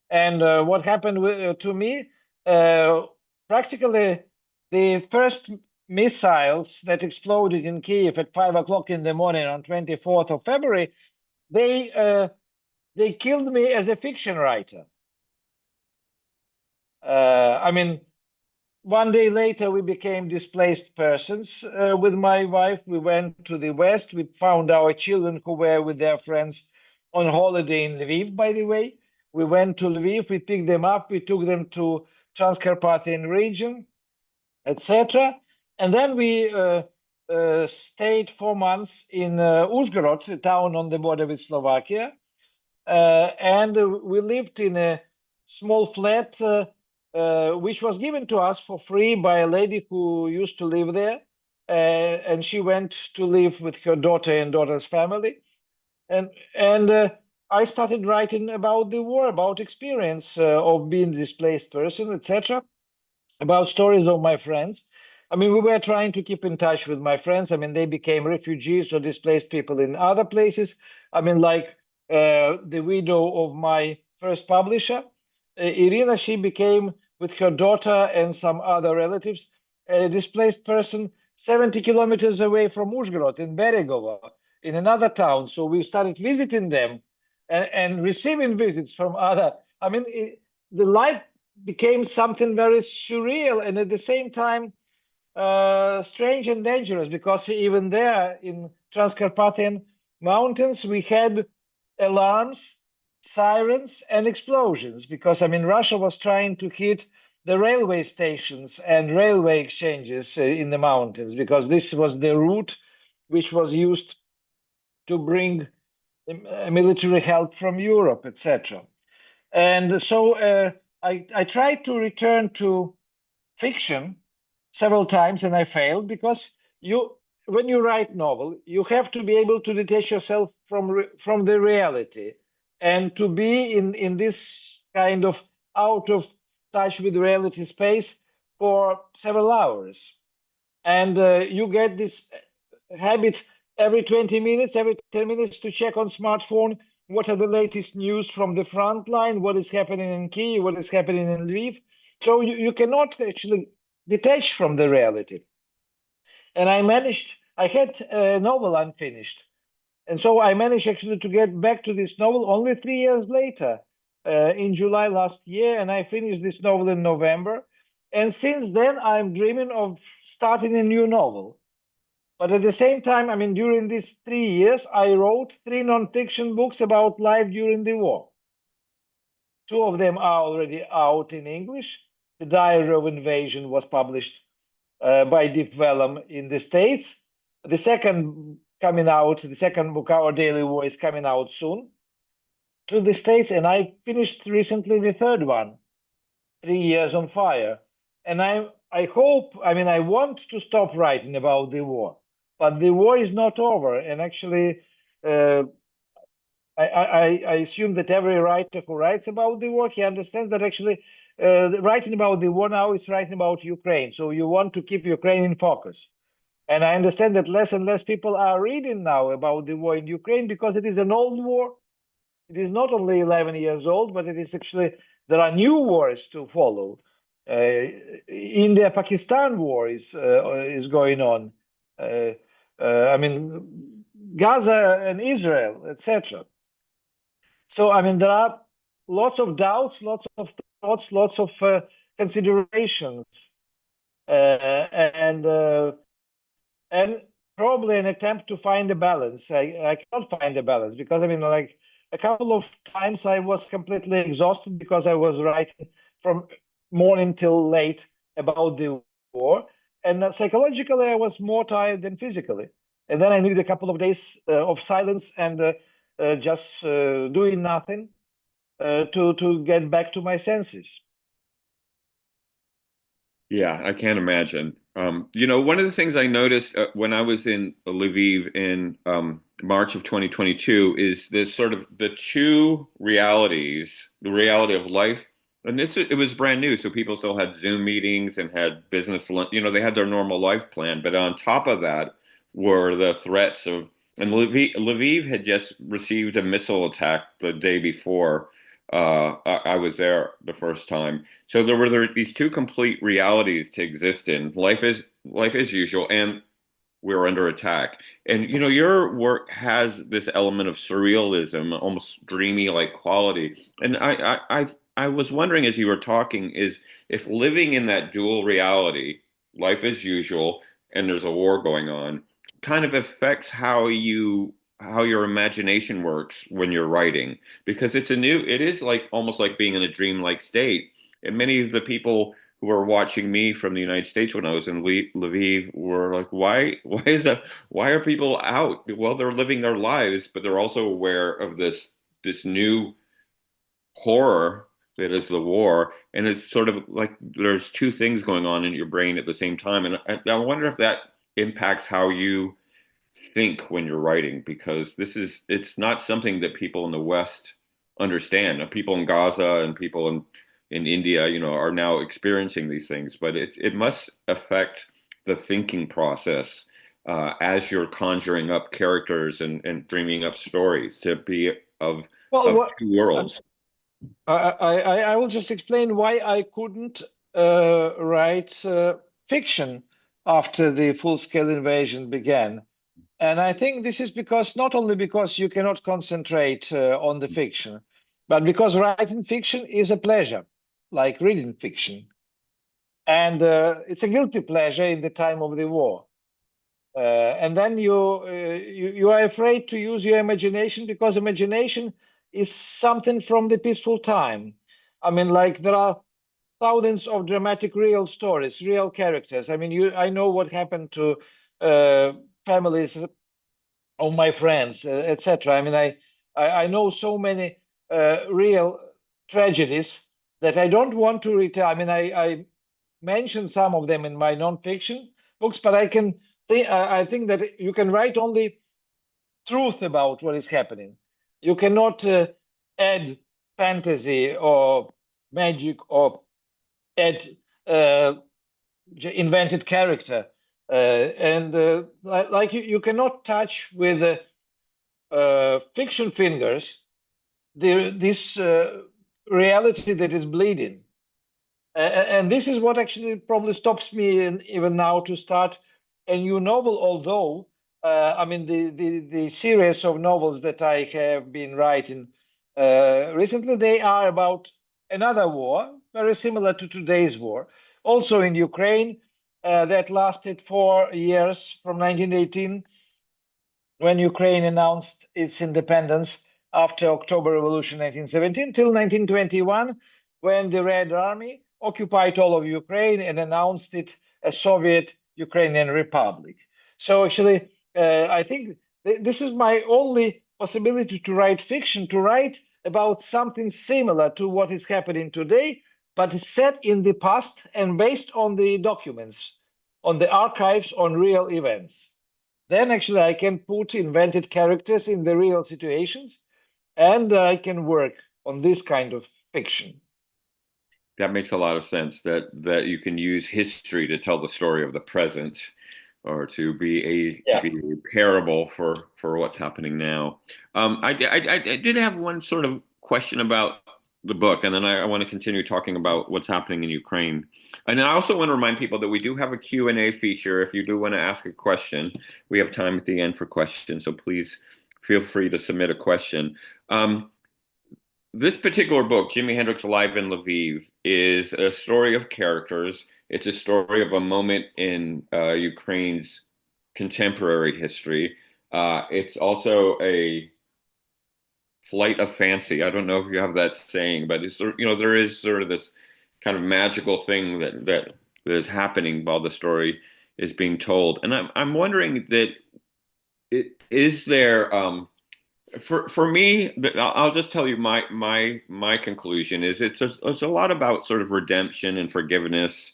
S3: And what happened to me, practically the first missiles that exploded in Kiev at 5 o'clock in the morning on 24th of February, they killed me as a fiction writer. I mean, one day later, we became displaced persons with my wife. We went to the West. We found our children who were with their friends on holiday in Lviv, by the way. We went to Lviv, we picked them up, we took them to Transcarpathian region, etc. And then we stayed 4 months in Uzhgorod, a town on the border with Slovakia. And we lived in a small flat which was given to us for free by a lady who used to live there. And she went to live with her daughter and daughter's family. And I started writing about the war, about experience of being a displaced person, etc., about stories of my friends. I mean, we were trying to keep in touch with my friends. I mean, they became refugees or displaced people in other places. I mean, like the widow of my first publisher, Irina, she became, with her daughter and some other relatives, a displaced person 70 kilometers away from Uzhgorod in Beregovo, in another town. So we started visiting them and receiving visits from other. I mean, the life became something very surreal and at the same time strange and dangerous, because even there in Transcarpathian mountains we had alarms, sirens, and explosions, because I mean Russia was trying to hit the railway stations and railway exchanges in the mountains, because this was the route which was used to bring military help from Europe, etc. And so I tried to return to fiction several times, and I failed, because when you write novel, you have to be able to detach yourself from the reality, and to be in this kind of out of touch with reality space for several hours. And you get this habit every 20 minutes, every 10 minutes to check on smartphone what are the latest news from the front line, what is happening in Kyiv, what is happening in Lviv. So you cannot actually detach from the reality. And I had a novel unfinished. And so I managed actually to get back to this novel only 3 years later, in July last year, and I finished this novel in November. And since then, I'm dreaming of starting a new novel. But at the same time, I mean, during these 3 years, I wrote 3 nonfiction books about life during the war. 2 of them are already out in English. The Diary of Invasion was published by Deep Vellum in the States. The second the second book, Our Daily War, is coming out soon to the States. And I finished recently the third one, 3 Years on Fire. And I hope, I mean, I want to stop writing about the war, but the war is not over. And actually, I assume that every writer who writes about the war, he understands that actually writing about the war now is writing about Ukraine. So you want to keep Ukraine in focus. And I understand that less and less people are reading now about the war in Ukraine, because it is an old war. It is not only 11 years old, but it is actually, there are new wars to follow. India-Pakistan war is going on. I mean, Gaza and Israel, etc. So, I mean, there are lots of doubts, lots of thoughts, lots of considerations, and probably an attempt to find a balance. I cannot find a balance, because I mean, like a couple of times I was completely exhausted because I was writing from morning till late about the war, and psychologically I was more tired than physically. And then I needed a couple of days of silence and just doing nothing to get back to my senses.
S2: Yeah, I can't imagine. You know, one of the things I noticed when I was in Lviv in March of 2022 is this sort of the two realities, the reality of life, and this it was brand new, so people still had Zoom meetings and had business, you know, they had their normal life plan, but on top of that were the threats of, and Lviv had just received a missile attack the day before. I was there the first time. So these two complete realities to exist in. Life as usual, and we're under attack. And you know, your work has this element of surrealism, almost dreamy like quality. And I was wondering as you were talking, is if living in that dual reality, life as usual, and there's a war going on, kind of affects how your imagination works when you're writing, because it is like almost like being in a dreamlike state. And many of the people who were watching me from the United States when I was in Lviv were like, why are people out? Well, they're living their lives, but they're also aware of this new horror that is the war. And it's sort of like there's two things going on in your brain at the same time. And I wonder if that impacts how you think when you're writing, because it's not something that people in the West understand. People in Gaza and people in India, you know, are now experiencing these things, but it must affect the thinking process as you're conjuring up characters and dreaming up stories to be
S3: Well,
S2: of
S3: what,
S2: two worlds.
S3: I will just explain why I couldn't write fiction after the full-scale invasion began. And I think this is because not only because you cannot concentrate on the fiction, but because writing fiction is a pleasure, like reading fiction. And it's a guilty pleasure in the time of the war. And then you are afraid to use your imagination because imagination is something from the peaceful time. I mean, like there are thousands of dramatic real stories, real characters. I mean, I know what happened to families of my friends, etc. I mean, I know so many real tragedies that I don't want to retell. I mean, I mentioned some of them in my nonfiction books, but I think that you can write only truth about what is happening. You cannot add fantasy or magic or add uh, invented character. And like you cannot touch with fiction fingers this reality that is bleeding. And this is what actually probably stops me even now to start a new novel. Although, I mean, the series of novels that I have been writing recently, they are about another war, very similar to today's war, also in Ukraine, that lasted 4 years from 1918 when Ukraine announced its independence after October Revolution 1917 till 1921, when the Red Army occupied all of Ukraine and announced it a Soviet Ukrainian Republic. So actually, I think this is my only possibility to write fiction, to write about something similar to what is happening today, but set in the past and based on the documents, on the archives, on real events. Then actually I can put invented characters in the real situations and I can work on this kind of fiction.
S2: That makes a lot of sense, that you can use history to tell the story of the present, or to
S3: Yeah.
S2: be a parable for what's happening now. I did have one sort of question about the book, and then I want to continue talking about what's happening in Ukraine. And I also want to remind people that we do have a Q&A feature. If you do want to ask a question, we have time at the end for questions, so please feel free to submit a question. This particular book, Jimi Hendrix Live in Lviv, is a story of characters. It's a story of a moment in Ukraine's contemporary history. It's also a flight of fancy. I don't know if you have that saying, but you know, there is sort of this kind of magical thing that is happening while the story is being told. And I'm wondering that is there for me, I'll just tell you my conclusion is it's a lot about sort of redemption and forgiveness.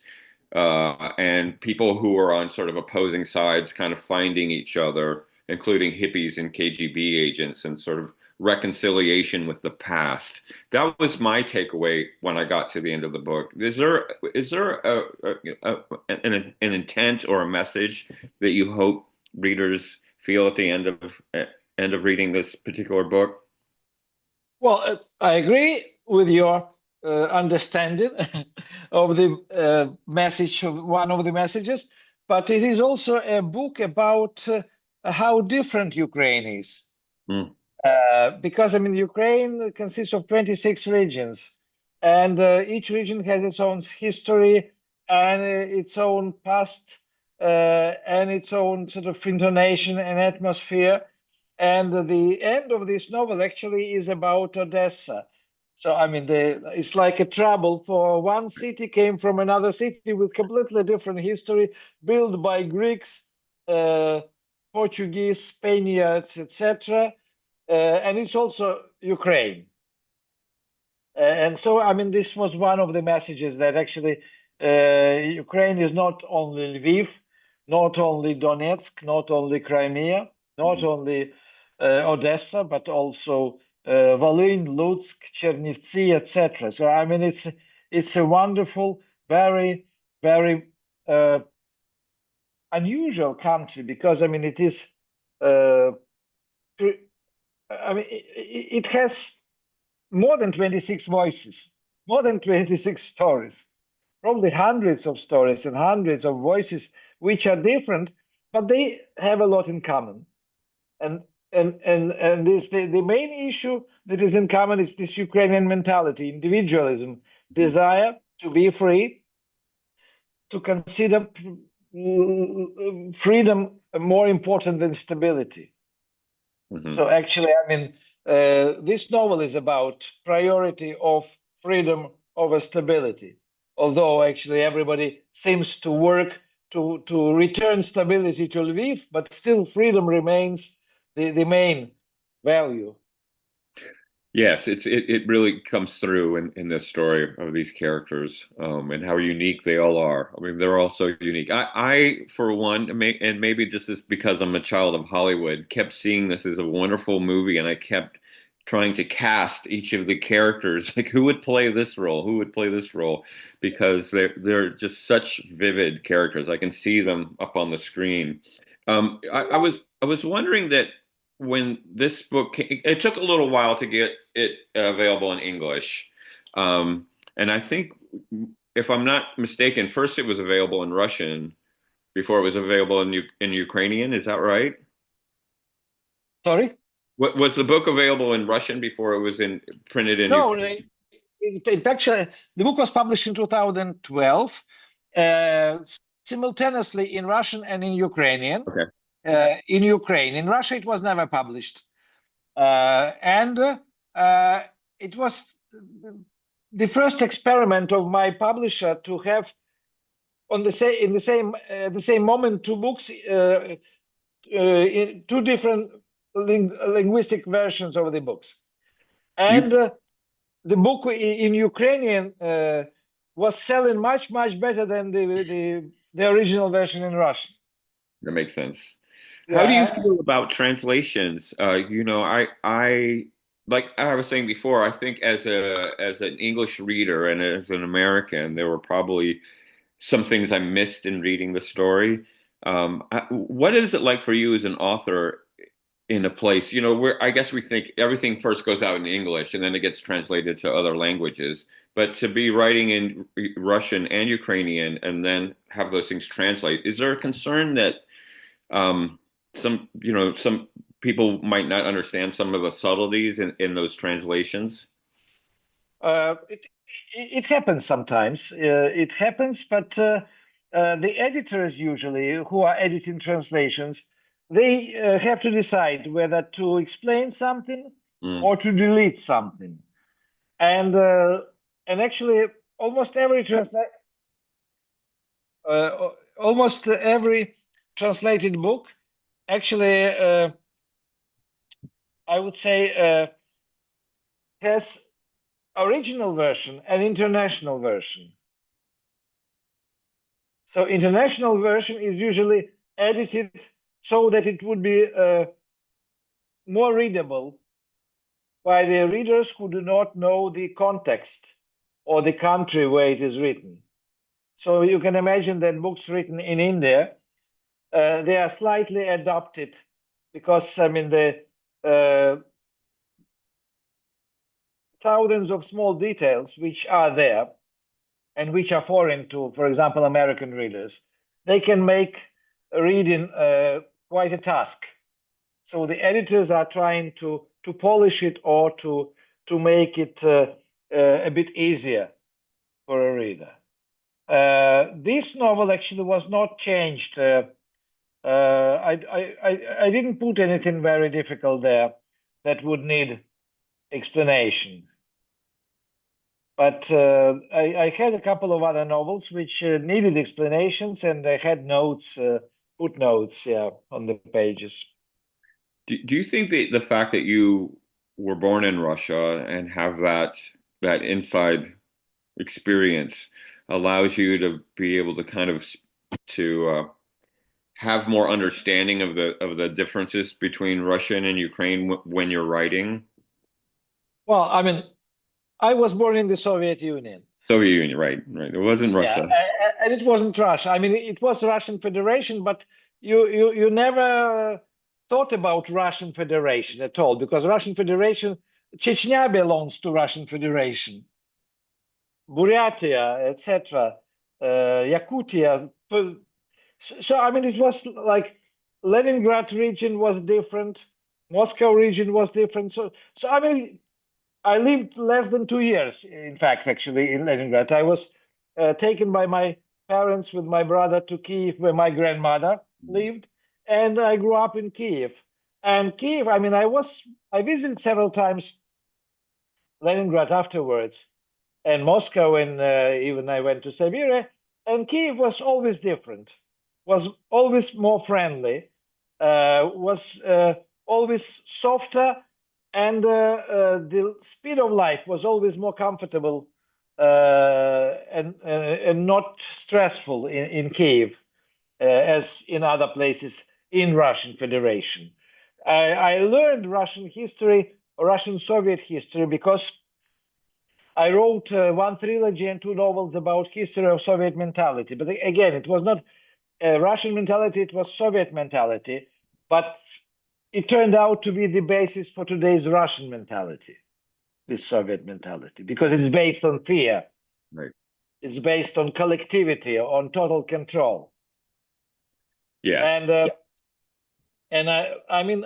S2: and people who are on sort of opposing sides kind of finding each other, including hippies and KGB agents, and sort of reconciliation with the past. That was my takeaway when I got to the end of the book. Is there an intent or a message that you hope readers feel at the end of reading this particular book?
S3: Well, I agree with your understanding of the message of one of the messages, but it is also a book about how different Ukraine is.
S2: Mm.
S3: Because I mean, Ukraine consists of 26 regions, and each region has its own history and its own past and its own sort of intonation and atmosphere. And the end of this novel actually is about Odessa. So I mean, it's like a trouble for one city came from another city with completely different history, built by Greeks, Portuguese, Spaniards, etc. And it's also Ukraine. And so, I mean, this was one of the messages that actually Ukraine is not only Lviv, not only Donetsk, not only Crimea, not only Odessa, but also Volyn, Lutsk, Chernivtsi, etc. So, I mean, it's a wonderful, very, very unusual country because, I mean, it is. I mean, it has more than 26 voices, more than 26 stories, probably hundreds of stories and hundreds of voices, which are different, but they have a lot in common. And this the main issue that is in common is this Ukrainian mentality, individualism, desire to be free, to consider freedom more important than stability.
S2: Mm-hmm.
S3: So actually, I mean, this novel is about priority of freedom over stability. Although actually everybody seems to work to return stability to Lviv, but still freedom remains the main value.
S2: Yes, it really comes through in this story of these characters, and how unique they all are. I mean, they're all so unique. I for one, and maybe this is because I'm a child of Hollywood, kept seeing this as a wonderful movie, and I kept trying to cast each of the characters, like who would play this role, who would play this role, because they're just such vivid characters. I can see them up on the screen. I was wondering that when this book came, it took a little while to get it available in English. And I think, if I'm not mistaken, first it was available in Russian before it was available in Ukrainian. Is that right?
S3: Sorry?
S2: Was the book available in Russian before it was in printed in
S3: No,
S2: Ukrainian?
S3: it actually, the book was published in 2012, simultaneously in Russian and in Ukrainian.
S2: Okay.
S3: In Ukraine. In Russia, it was never published. And it was the first experiment of my publisher to have on the same moment two books, in two different linguistic versions of the books. And the book in Ukrainian was selling much better than the original version in Russian.
S2: That makes sense. How do you
S3: Yeah.
S2: feel about translations? I like I was saying before, I think as an English reader and as an American, there were probably some things I missed in reading the story. What is it like for you as an author in a place, where I guess we think everything first goes out in English and then it gets translated to other languages, but to be writing in Russian and Ukrainian and then have those things translate, is there a concern that um, some people might not understand some of the subtleties in those translations?
S3: It happens sometimes. It happens, but the editors usually who are editing translations, they have to decide whether to explain something
S2: Mm.
S3: or to delete something. And actually, almost every translated book, actually, I would say, has original version and international version. So international version is usually edited so that it would be more readable by the readers who do not know the context or the country where it is written. So you can imagine that books written in India, they are slightly adapted because, I mean, the thousands of small details which are there and which are foreign to, for example, American readers, they can make reading quite a task. So the editors are trying to polish it or to make it a bit easier for a reader. This novel actually was not changed. I didn't put anything very difficult there that would need explanation. But I had a couple of other novels which needed explanations, and I had notes, footnotes, yeah, on the pages.
S2: Do you think the fact that you were born in Russia and have that inside experience allows you to be able to kind of to have more understanding of the differences between Russian and Ukraine when you're writing?
S3: Well, I mean, I was born in the Soviet Union.
S2: Soviet Union, right, right. It wasn't
S3: Yeah,
S2: Russia.
S3: and it wasn't Russia. I mean, it was Russian Federation, but you never thought about Russian Federation at all because Russian Federation, Chechnya belongs to Russian Federation, Buryatia, etc., Yakutia. So I mean, it was like Leningrad region was different, Moscow region was different. So I mean, I lived less than 2 years, in fact, actually, in Leningrad. I was taken by my parents with my brother to Kiev, where my grandmother lived, and I grew up in Kiev. And Kiev, I mean, I visited several times Leningrad afterwards, and Moscow, and even I went to Siberia. And Kiev was always different, was always more friendly, was always softer, and the speed of life was always more comfortable and not stressful in Kiev as in other places in Russian Federation. I learned Russian history, Russian Soviet history, because I wrote one trilogy and two novels about history of Soviet mentality. But again, it was not Russian mentality, it was Soviet mentality. But it turned out to be the basis for today's Russian mentality, this Soviet mentality, because it's based on fear.
S2: Right.
S3: It's based on collectivity, on total control.
S2: Yes.
S3: And I mean,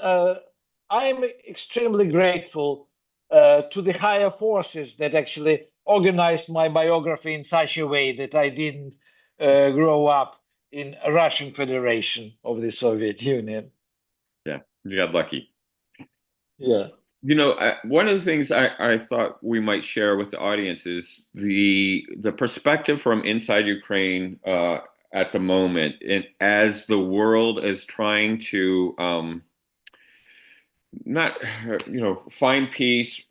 S3: I'm extremely grateful to the higher forces that actually organized my biography in such a way that I didn't grow up in a Russian Federation of the Soviet Union.
S2: Yeah, you got lucky.
S3: Yeah.
S2: You know, one of the things I thought we might share with the audience is the perspective from inside Ukraine at the moment, and as the world is trying to not find peace,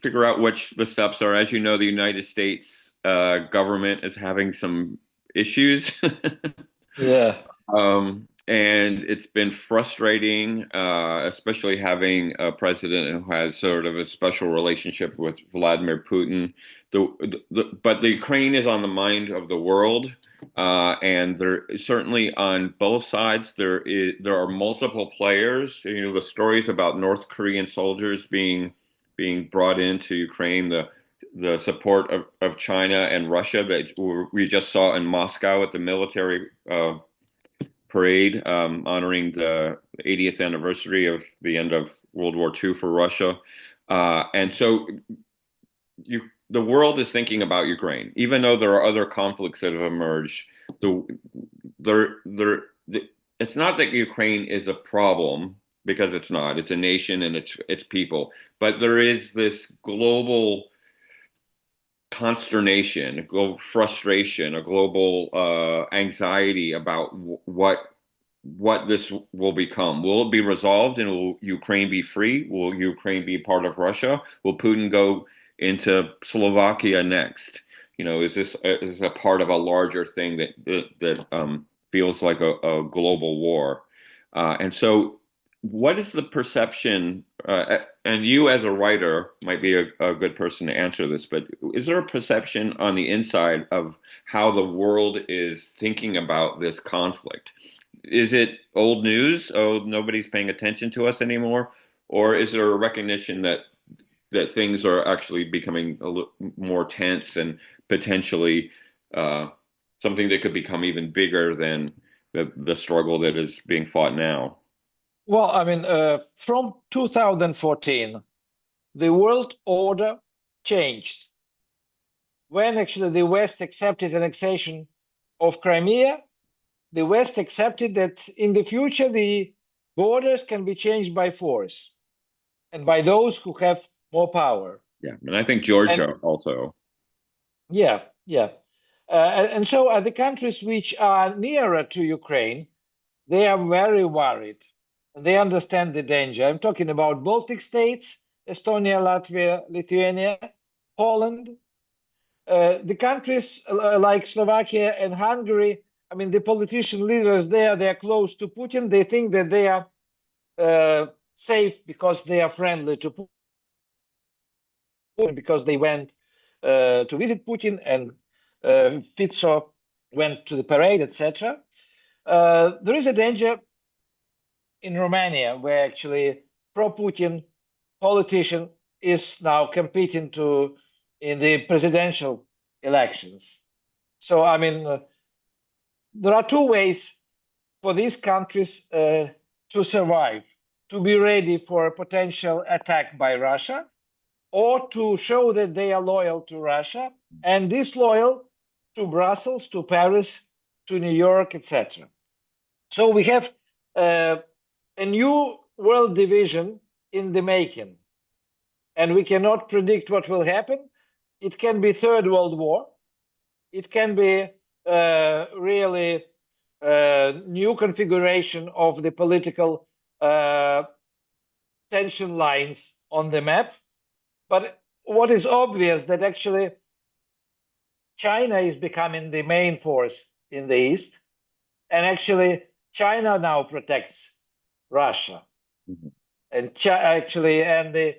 S2: figure out which the steps are. As you know, the United States government is having some issues.
S3: Yeah.
S2: And it's been frustrating, especially having a president who has sort of a special relationship with Vladimir Putin. But the Ukraine is on the mind of the world, and there certainly on both sides there are multiple players. You know, the stories about North Korean soldiers being brought into Ukraine, the support of China and Russia that we just saw in Moscow at the military parade honoring the 80th anniversary of the end of World War II for Russia. And so the world is thinking about Ukraine, even though there are other conflicts that have emerged. It's not that Ukraine is a problem, because it's not. It's a nation and it's people. But there is this global consternation, a global frustration, a global anxiety about what this will become. Will it be resolved, and will Ukraine be free? Will Ukraine be part of Russia? Will Putin go into Slovakia next? is this a part of a larger thing that feels like a global war? And so, what is the perception? And you, as a writer, might be a good person to answer this. But is there a perception on the inside of how the world is thinking about this conflict? Is it old news? Oh, nobody's paying attention to us anymore, or is there a recognition that things are actually becoming a little more tense and potentially uh, something that could become even bigger than the struggle that is being fought now?
S3: Well, I mean, from 2014, the world order changed when actually the West accepted annexation of Crimea. The West accepted that in the future the borders can be changed by force and by those who have more power.
S2: Yeah, and I think
S3: And
S2: Georgia also.
S3: yeah, yeah. And so the countries which are nearer to Ukraine, they are very worried. They understand the danger. I'm talking about Baltic states, Estonia, Latvia, Lithuania, Poland. The countries like Slovakia and Hungary, I mean, the politician leaders there, they are close to Putin. They think that they are safe because they are friendly to Putin, because they went to visit Putin, and Fico went to the parade, etc. There is a danger in Romania where actually pro-Putin politician is now competing in the presidential elections. So, I mean, there are two ways for these countries to survive: to be ready for a potential attack by Russia, or to show that they are loyal to Russia and disloyal to Brussels, to Paris, to New York, etc. So we have a new world division in the making, and we cannot predict what will happen. It can be Third World War. It can be really new configuration of the political tension lines on the map. But what is obvious that actually China is becoming the main force in the East, and actually China now protects Russia.
S2: Mhm.
S3: And the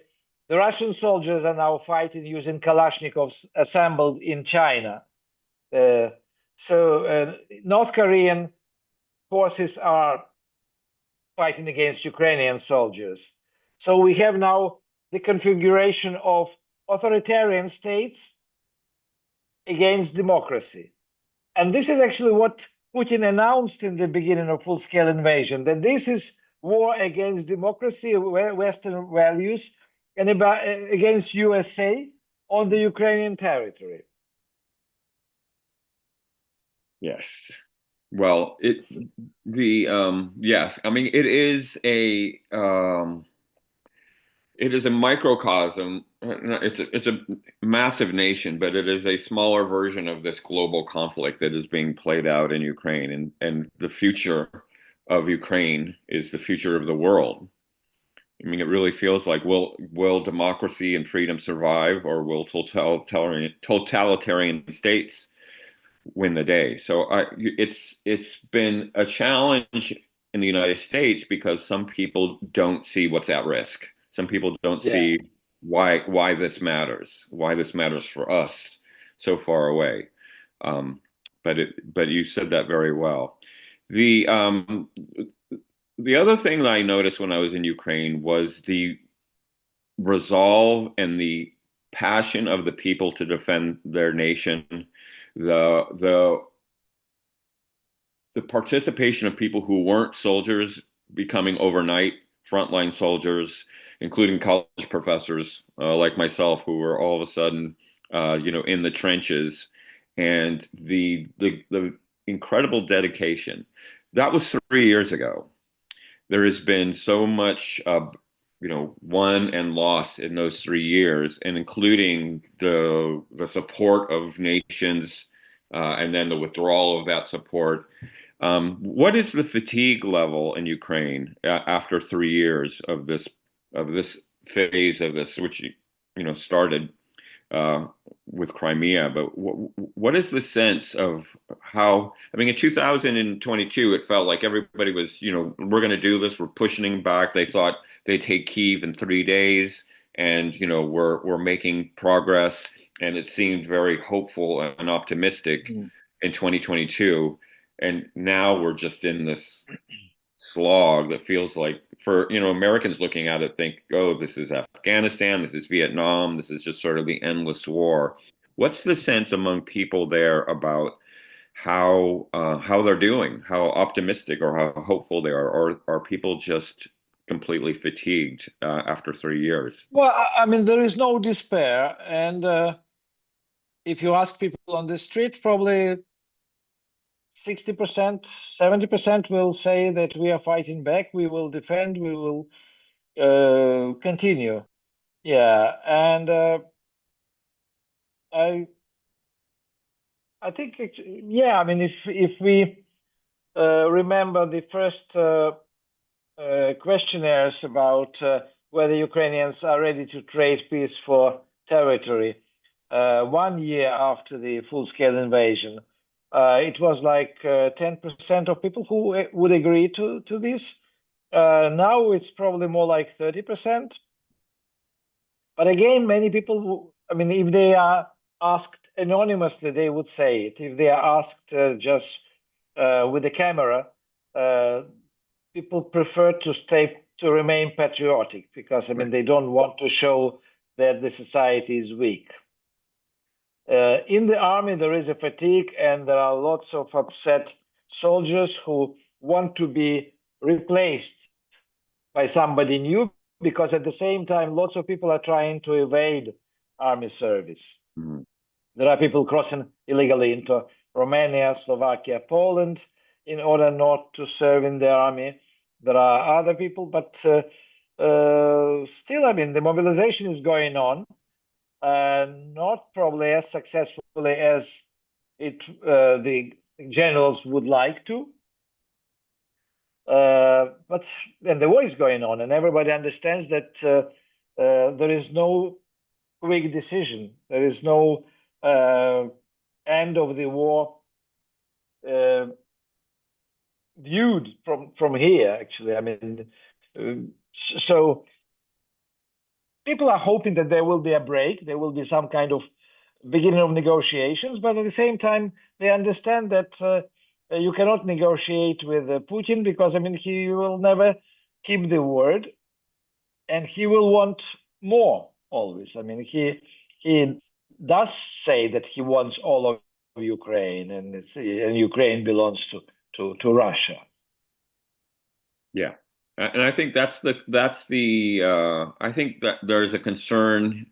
S3: Russian soldiers are now fighting using Kalashnikovs assembled in China. So North Korean forces are fighting against Ukrainian soldiers. So we have now the configuration of authoritarian states against democracy. And this is actually what Putin announced in the beginning of full-scale invasion, that this is war against democracy, Western values, and against USA on the Ukrainian territory.
S2: Yes. Well, yes, I mean it is a microcosm. It's a massive nation, but it is a smaller version of this global conflict that is being played out in Ukraine, and the future of Ukraine is the future of the world. I mean, it really feels like will democracy and freedom survive, or will totalitarian states win the day? So it's been a challenge in the United States because some people don't see what's at risk. Some people don't
S3: Yeah.
S2: see why this matters for us so far away. Um, but you said that very well. The um, the other thing that I noticed when I was in Ukraine was the resolve and the passion of the people to defend their nation, the the participation of people who weren't soldiers becoming overnight frontline soldiers, including college professors like myself, who were all of a sudden, in the trenches, and the incredible dedication. That was 3 years ago. There has been so much, won and lost in those 3 years, and including the support of nations, and then the withdrawal of that support. What is the fatigue level in Ukraine after 3 years of this phase of this, which started uh, with Crimea, but what is the sense of how, I mean, in 2022, it felt like everybody was, we're going to do this, we're pushing back. They thought they'd take Kyiv in 3 days, and, we're making progress, and it seemed very hopeful and optimistic in 2022. And now we're just in this slog that feels like, for Americans looking at it, think, oh, this is Afghanistan, this is Vietnam, this is just sort of the endless war. What's the sense among people there about how they're doing, how optimistic or how hopeful they are, or are people just completely fatigued after 3 years?
S3: Well, I mean, there is no despair, and if you ask people on the street, probably 60%, 70% will say that we are fighting back, we will defend, we will continue. Yeah, and I think, yeah, I mean, if we remember the first questionnaires about whether Ukrainians are ready to trade peace for territory 1 year after the full-scale invasion, it was like 10% of people who would agree to this. Now it's probably more like 30%. But again, many people, I mean, if they are asked anonymously, they would say it. If they are asked just with a camera, people prefer to remain patriotic because, I mean, they don't want to show that the society is weak. In the army, there is a fatigue, and there are lots of upset soldiers who want to be replaced by somebody new, because at the same time, lots of people are trying to evade army service.
S2: Mm-hmm.
S3: There are people crossing illegally into Romania, Slovakia, Poland in order not to serve in the army. There are other people, but still, I mean, the mobilization is going on. Not probably as successfully as the generals would like to. But then the war is going on, and everybody understands that there is no quick decision. There is no end of the war viewed from here, actually. I mean, so people are hoping that there will be a break, there will be some kind of beginning of negotiations, but at the same time, they understand that you cannot negotiate with Putin because, I mean, he will never keep the word, and he will want more always. I mean, he does say that he wants all of Ukraine, and Ukraine belongs to Russia.
S2: Yeah. And I think that's the I think that there's a concern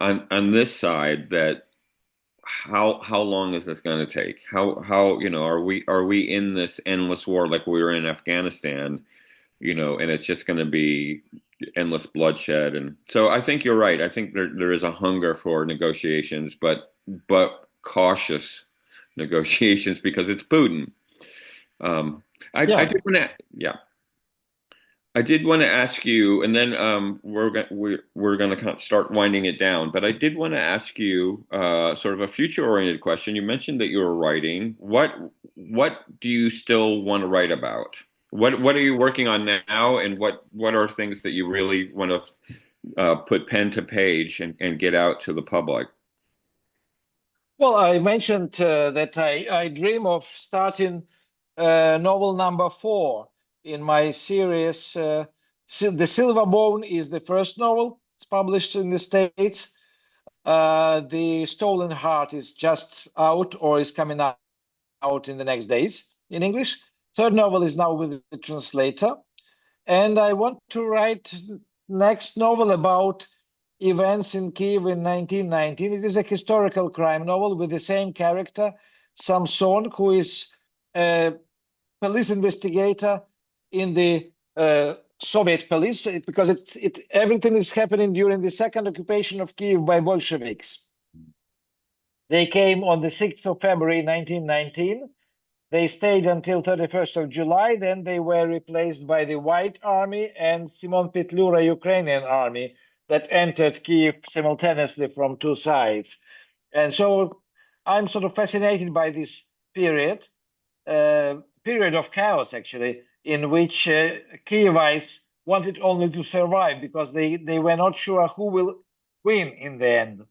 S2: on this side that how long is this going to take? How are we in this endless war like we were in Afghanistan, and it's just going to be endless bloodshed. And so I think you're right. I think there is a hunger for negotiations, but cautious negotiations because it's Putin. I did want to, yeah. I did want to ask you, and then we're going to start winding it down. But I did want to ask you sort of a future-oriented question. You mentioned that you were writing. What do you still want to write about? What are you working on now, and what are things that you really want to put pen to page and get out to the public?
S3: Well, I mentioned that I dream of starting novel number 4 in my series. The Silver Bone is the first novel. It's published in the States. The Stolen Heart is just out or is coming out in the next days in English. Third novel is now with the translator. And I want to write next novel about events in Kyiv in 1919. It is a historical crime novel with the same character, Samson, who is a police investigator in the Soviet police, because everything is happening during the second occupation of Kyiv by Bolsheviks. They came on the 6th of February 1919. They stayed until 31st of July. Then they were replaced by the White Army and Simon Petlura Ukrainian army that entered Kyiv simultaneously from two sides. And so I'm sort of fascinated by this period, period of chaos, actually, in which Kievites wanted only to survive because they were not sure who will win in the end.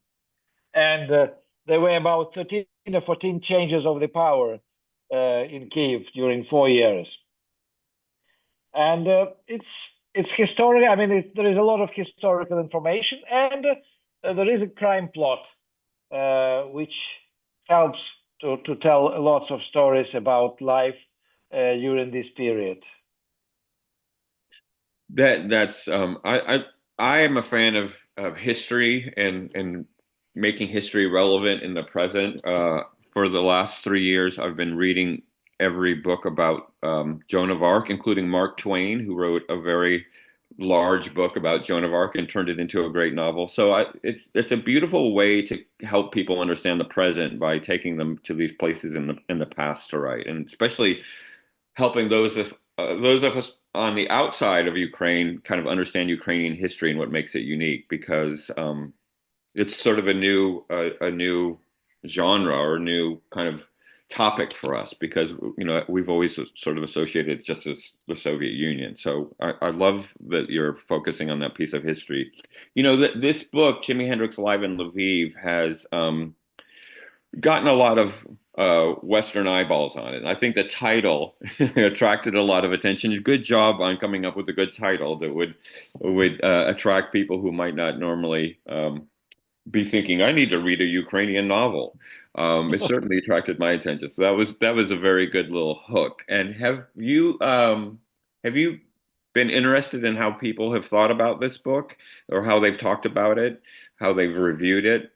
S3: And there were about 13 or 14 changes of the power in Kiev during 4 years. And it's historical. I mean, there is a lot of historical information, and there is a crime plot which helps to tell lots of stories about life during this period.
S2: That's I am a fan of history and making history relevant in the present. For the last 3 years, I've been reading every book about Joan of Arc, including Mark Twain, who wrote a very large book about Joan of Arc and turned it into a great novel. So it's a beautiful way to help people understand the present by taking them to these places in the past to write, and especially helping those of us on the outside of Ukraine kind of understand Ukrainian history and what makes it unique, because it's sort of a new genre or a new kind of topic for us, because we've always sort of associated it just as the Soviet Union. So I love that you're focusing on that piece of history. This book, Jimi Hendrix Live in Lviv, has gotten a lot of Western eyeballs on it. And I think the title attracted a lot of attention. Good job on coming up with a good title that would attract people who might not normally be thinking, I need to read a Ukrainian novel. It certainly attracted my attention. So that was a very good little hook. And have you been interested in how people have thought about this book, or how they've talked about it, how they've reviewed it?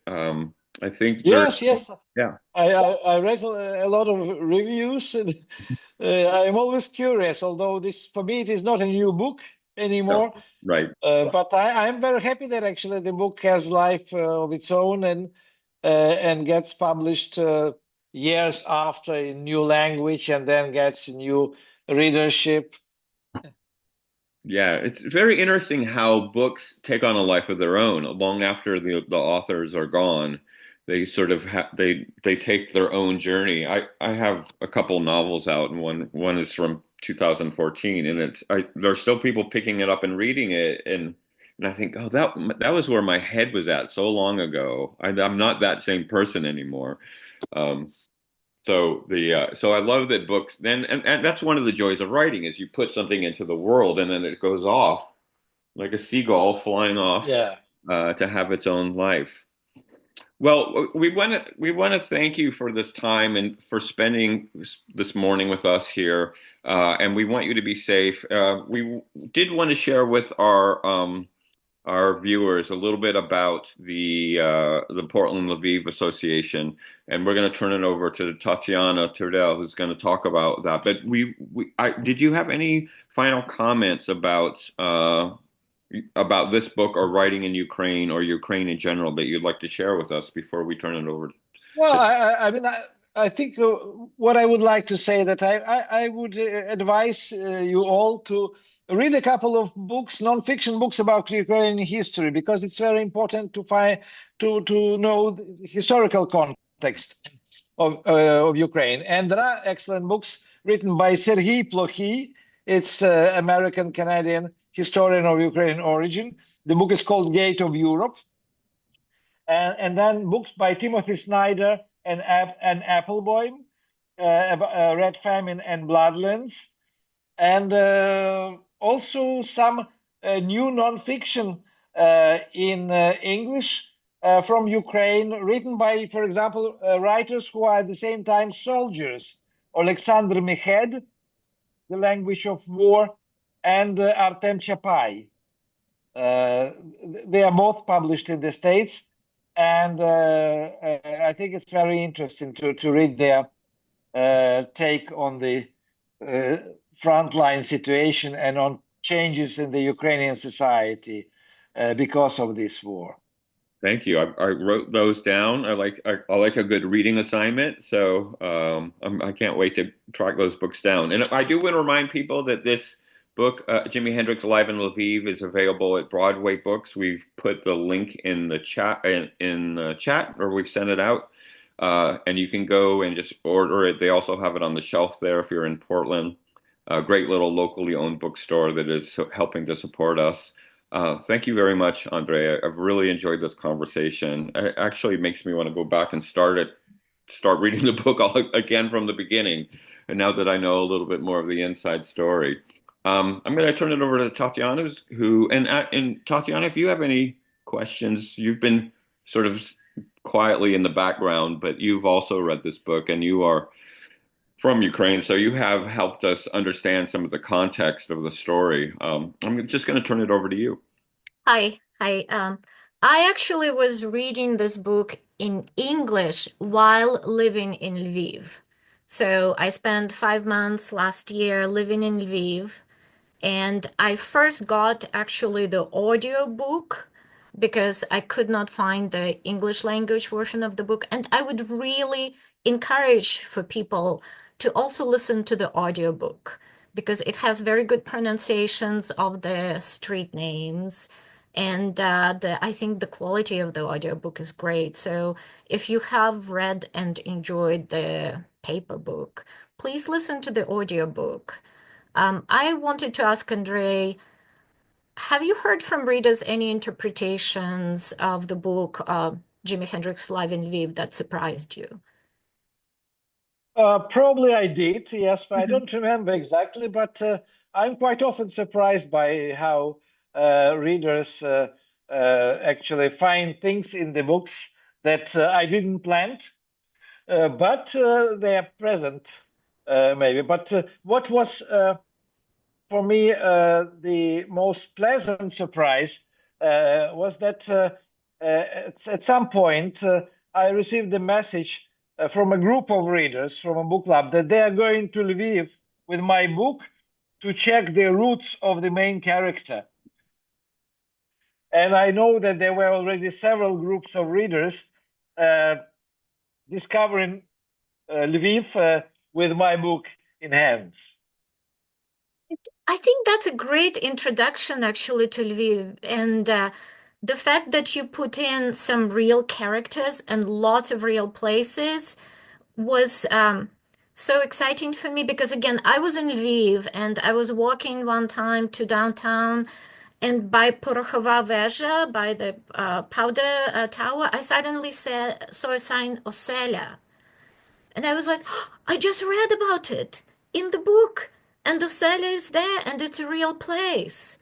S2: I think
S3: Yes, yes.
S2: yeah.
S3: I read a lot of reviews, and I'm always curious, although this for me it is not a new book
S2: No,
S3: anymore.
S2: right.
S3: But I'm very happy that actually the book has life of its own, and gets published years after in new language, and then gets new readership.
S2: Yeah, it's very interesting how books take on a life of their own long after the authors are gone. They sort of they take their own journey. I have a couple novels out, and one is from 2014, and there's still people picking it up and reading it, and I think, oh, that was where my head was at so long ago. I'm not that same person anymore. Um, so I love that books then, and that's one of the joys of writing, is you put something into the world and then it goes off like a seagull flying off
S3: Yeah.
S2: to have its own life. Well, we want to thank you for this time and for spending this morning with us here, and we want you to be safe. We did want to share with our viewers a little bit about the Portland Lviv Association, and we're going to turn it over to Tatiana Turdell, who's going to talk about that. But did you have any final comments about this book, or writing in Ukraine, or Ukraine in general, that you'd like to share with us before we turn it over
S3: Well,
S2: to?
S3: I mean, I think what I would like to say that I would advise you all to read a couple of books, non-fiction books about Ukrainian history, because it's very important to know the historical context of Ukraine. And there are excellent books written by Serhiy Plokhy. It's American Canadian historian of Ukrainian origin. The book is called Gate of Europe. And then books by Timothy Snyder and Applebaum, Red Famine and Bloodlands, and also some new nonfiction in English from Ukraine, written by, for example, writers who are at the same time soldiers: Alexander Mehed, The Language of War, and Artem Chapai. They are both published in the States, and I think it's very interesting to read their take on the frontline situation and on changes in the Ukrainian society because of this war.
S2: Thank you. I wrote those down. I like a good reading assignment, so I can't wait to track those books down. And I do want to remind people that this book, Jimi Hendrix Live in Lviv, is available at Broadway Books. We've put the link in the chat, or we've sent it out, and you can go and just order it. They also have it on the shelf there if you're in Portland. A great little locally owned bookstore that is helping to support us. Thank you very much, Andrei. I've really enjoyed this conversation. It actually makes me want to go back and start reading the book all again from the beginning. And now that I know a little bit more of the inside story, I'm going to turn it over to Tatiana, and Tatiana, if you have any questions, you've been sort of quietly in the background, but you've also read this book and you are from Ukraine, so you have helped us understand some of the context of the story. I'm just going to turn it over to you.
S4: Hi, hi. I actually was reading this book in English while living in Lviv. So I spent 5 months last year living in Lviv, and I first got actually the audio book because I could not find the English language version of the book. And I would really encourage for people to also listen to the audio book because it has very good pronunciations of the street names. And I think the quality of the audiobook is great. So if you have read and enjoyed the paper book, please listen to the audiobook. I wanted to ask Andrei, have you heard from readers any interpretations of the book Jimi Hendrix Live in Lviv that surprised you?
S3: Probably I did, yes, but I
S4: Mhm.
S3: don't remember exactly. But I'm quite often surprised by how readers actually find things in the books that I didn't plant, but they are present, maybe. But what was for me the most pleasant surprise was that at some point I received a message from a group of readers from a book club that they are going to Lviv with my book to check the roots of the main character. And I know that there were already several groups of readers discovering Lviv with my book in hands.
S4: I think that's a great introduction actually to Lviv. And the fact that you put in some real characters and lots of real places was so exciting for me because again, I was in Lviv and I was walking one time to downtown and by Porokhova Veja, by the powder tower, I suddenly saw a sign Osela. And I was like, "Oh, I just read about it in the book. And Osela is there and it's a real place."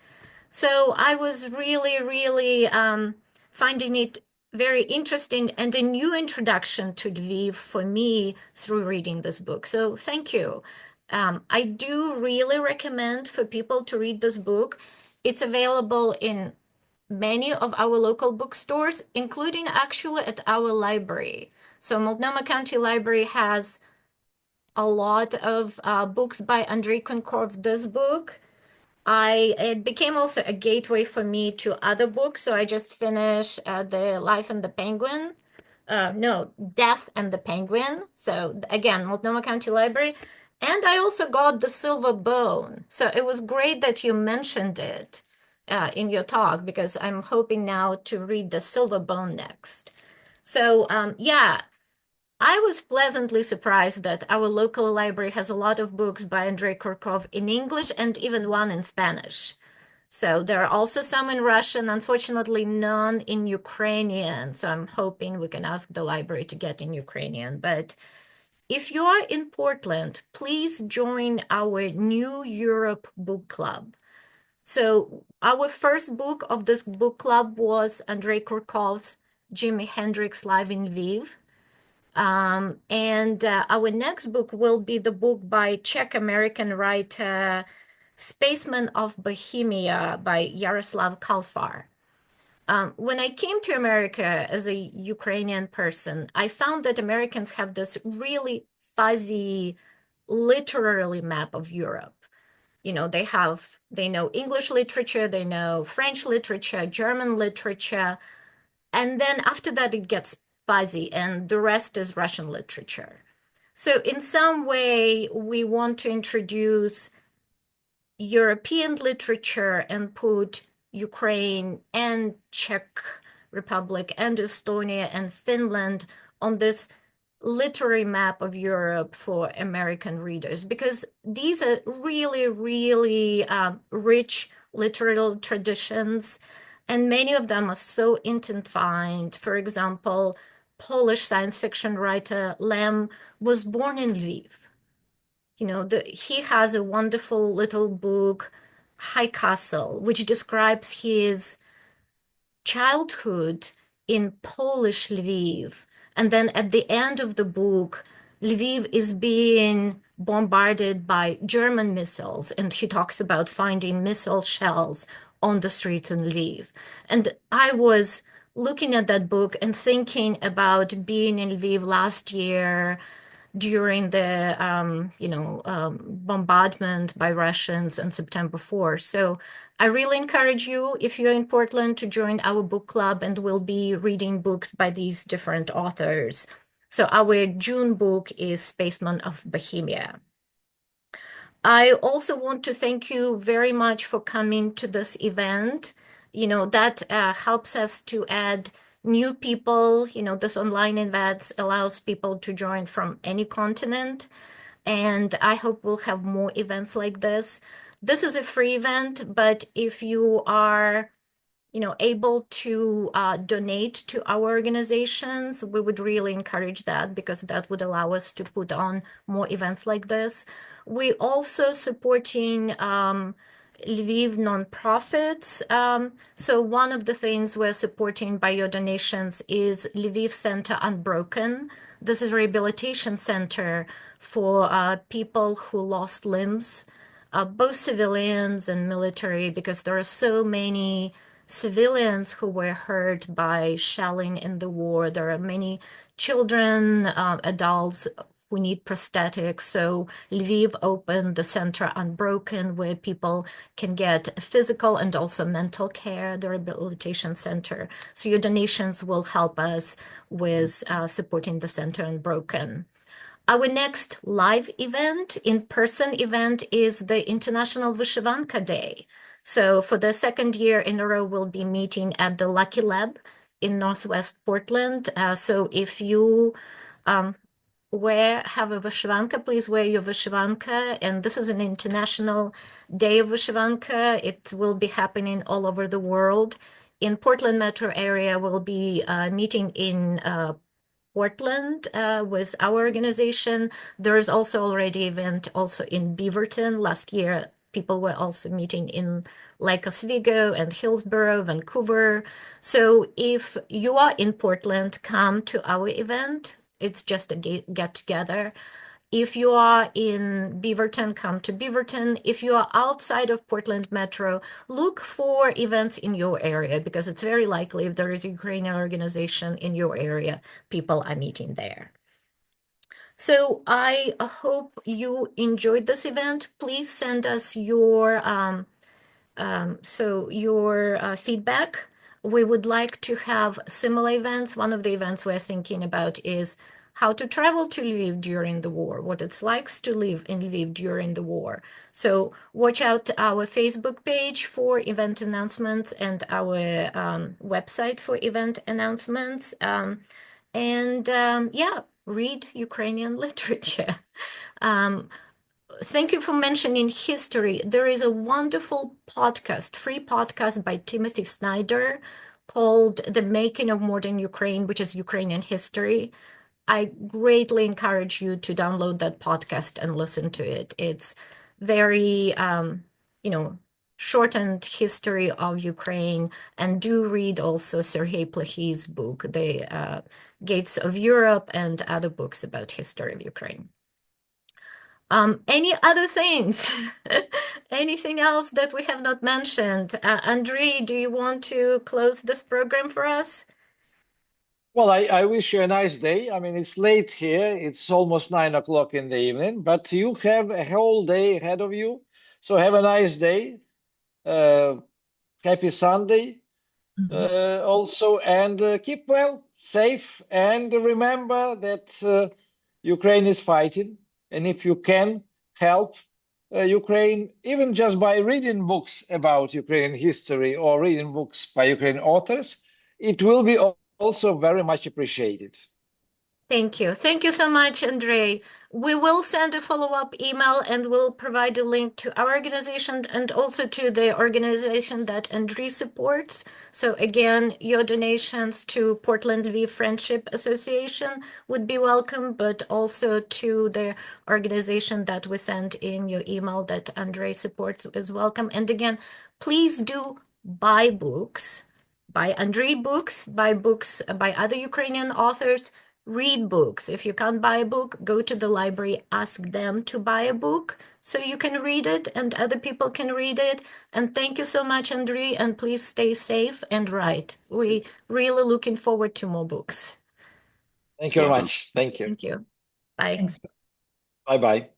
S4: So I was really, really finding it very interesting and a new introduction to Lviv for me through reading this book. So thank you. I do really recommend for people to read this book. It's available in many of our local bookstores, including actually at our library. So Multnomah County Library has a lot of books by Andrey Kurkov. This book it became also a gateway for me to other books. So I just finished The Life and the Penguin. No, Death and the Penguin. So again, Multnomah County Library. And I also got The Silver Bone. So it was great that you mentioned it in your talk because I'm hoping now to read The Silver Bone next. So yeah, I was pleasantly surprised that our local library has a lot of books by Andrey Kurkov in English and even one in Spanish. So there are also some in Russian, unfortunately none in Ukrainian. So I'm hoping we can ask the library to get in Ukrainian. But if you are in Portland, please join our New Europe Book Club. So our first book of this book club was Andrey Kurkov's Jimi Hendrix Live in Lviv. And our next book will be the book by Czech-American writer Spaceman of Bohemia by Yaroslav Kalfar. When I came to America as a Ukrainian person, I found that Americans have this really fuzzy literary map of Europe. You know, they know English literature, they know French literature, German literature, and then after that it gets fuzzy and the rest is Russian literature. So in some way, we want to introduce European literature and put Ukraine and Czech Republic and Estonia and Finland on this literary map of Europe for American readers, because these are really, really rich literary traditions, and many of them are so intertwined. For example, Polish science fiction writer Lem was born in Lviv. He has a wonderful little book, High Castle, which describes his childhood in Polish Lviv. And then at the end of the book, Lviv is being bombarded by German missiles, and he talks about finding missile shells on the streets in Lviv. And I was looking at that book and thinking about being in Lviv last year during the bombardment by Russians on September 4th. So I really encourage you, if you're in Portland, to join our book club, and we'll be reading books by these different authors. So our June book is Spaceman of Bohemia. I also want to thank you very much for coming to this event. That helps us to add new people. This online event allows people to join from any continent. And I hope we'll have more events like this. This is a free event, but if you are able to donate to our organizations, we would really encourage that, because that would allow us to put on more events like this. We also supporting Lviv nonprofits. So one of the things we're supporting by your donations is Lviv Center Unbroken. This is a rehabilitation center for people who lost limbs, both civilians and military, because there are so many civilians who were hurt by shelling in the war. There are many children, adults who need prosthetics. So Lviv opened the Center Unbroken, where people can get physical and also mental care, the rehabilitation center. So your donations will help us with supporting the Center Unbroken. Our next live event, in-person event, is the International Vyshyvanka Day. So for the second year in a row, we'll be meeting at the Lucky Lab in Northwest Portland. So if you have a Vyshyvanka, please wear your Vyshyvanka. And this is an international day of Vyshyvanka. It will be happening all over the world. In Portland metro area, we'll be meeting in Portland with our organization. There is also already an event also in Beaverton. Last year, people were also meeting in Lake Oswego and Hillsborough, Vancouver. So if you are in Portland, come to our event. It's just a get together. If you are in Beaverton, come to Beaverton. If you are outside of Portland Metro, look for events in your area, because it's very likely if there is a Ukrainian organization in your area, people are meeting there. So I hope you enjoyed this event. Please send us your feedback. We would like to have similar events. One of the events we're thinking about is how to travel to Lviv during the war, what it's like to live in Lviv during the war. So watch out our Facebook page for event announcements and our website for event announcements. Read Ukrainian literature. Thank you for mentioning history. There is a wonderful podcast, free podcast by Timothy Snyder called The Making of Modern Ukraine, which is Ukrainian history. I greatly encourage you to download that podcast and listen to it. It's very, shortened history of Ukraine, and do read also Sergei Plokhy's book, The Gates of Europe, and other books about history of Ukraine. Any other things? Anything else that we have not mentioned? Andrey, do you want to close this program for us?
S3: Well, I wish you a nice day. I mean, it's late here. It's almost 9 o'clock in the evening, but you have a whole day ahead of you. So have a nice day. Happy Sunday also, and keep well, safe, and remember that Ukraine is fighting. And if you can help, Ukraine, even just by reading books about Ukrainian history or reading books by Ukrainian authors, it will be also very much appreciated.
S4: Thank you. Thank you so much, Andrey. We will send a follow-up email and we'll provide a link to our organization and also to the organization that Andrey supports. So again, your donations to Portland Lviv Friendship Association would be welcome, but also to the organization that we sent in your email that Andrey supports is welcome. And again, please do buy books, buy Andrey books, buy books by other Ukrainian authors. Read books. If you can't buy a book, go to the library, ask them to buy a book so you can read it and other people can read it. And thank you so much, Andrey, and please stay safe and write. We really looking forward to more books.
S3: Thank you very
S2: Welcome.
S3: much. Thank you.
S4: Thank you. Bye.
S1: Thanks.
S3: Bye-bye.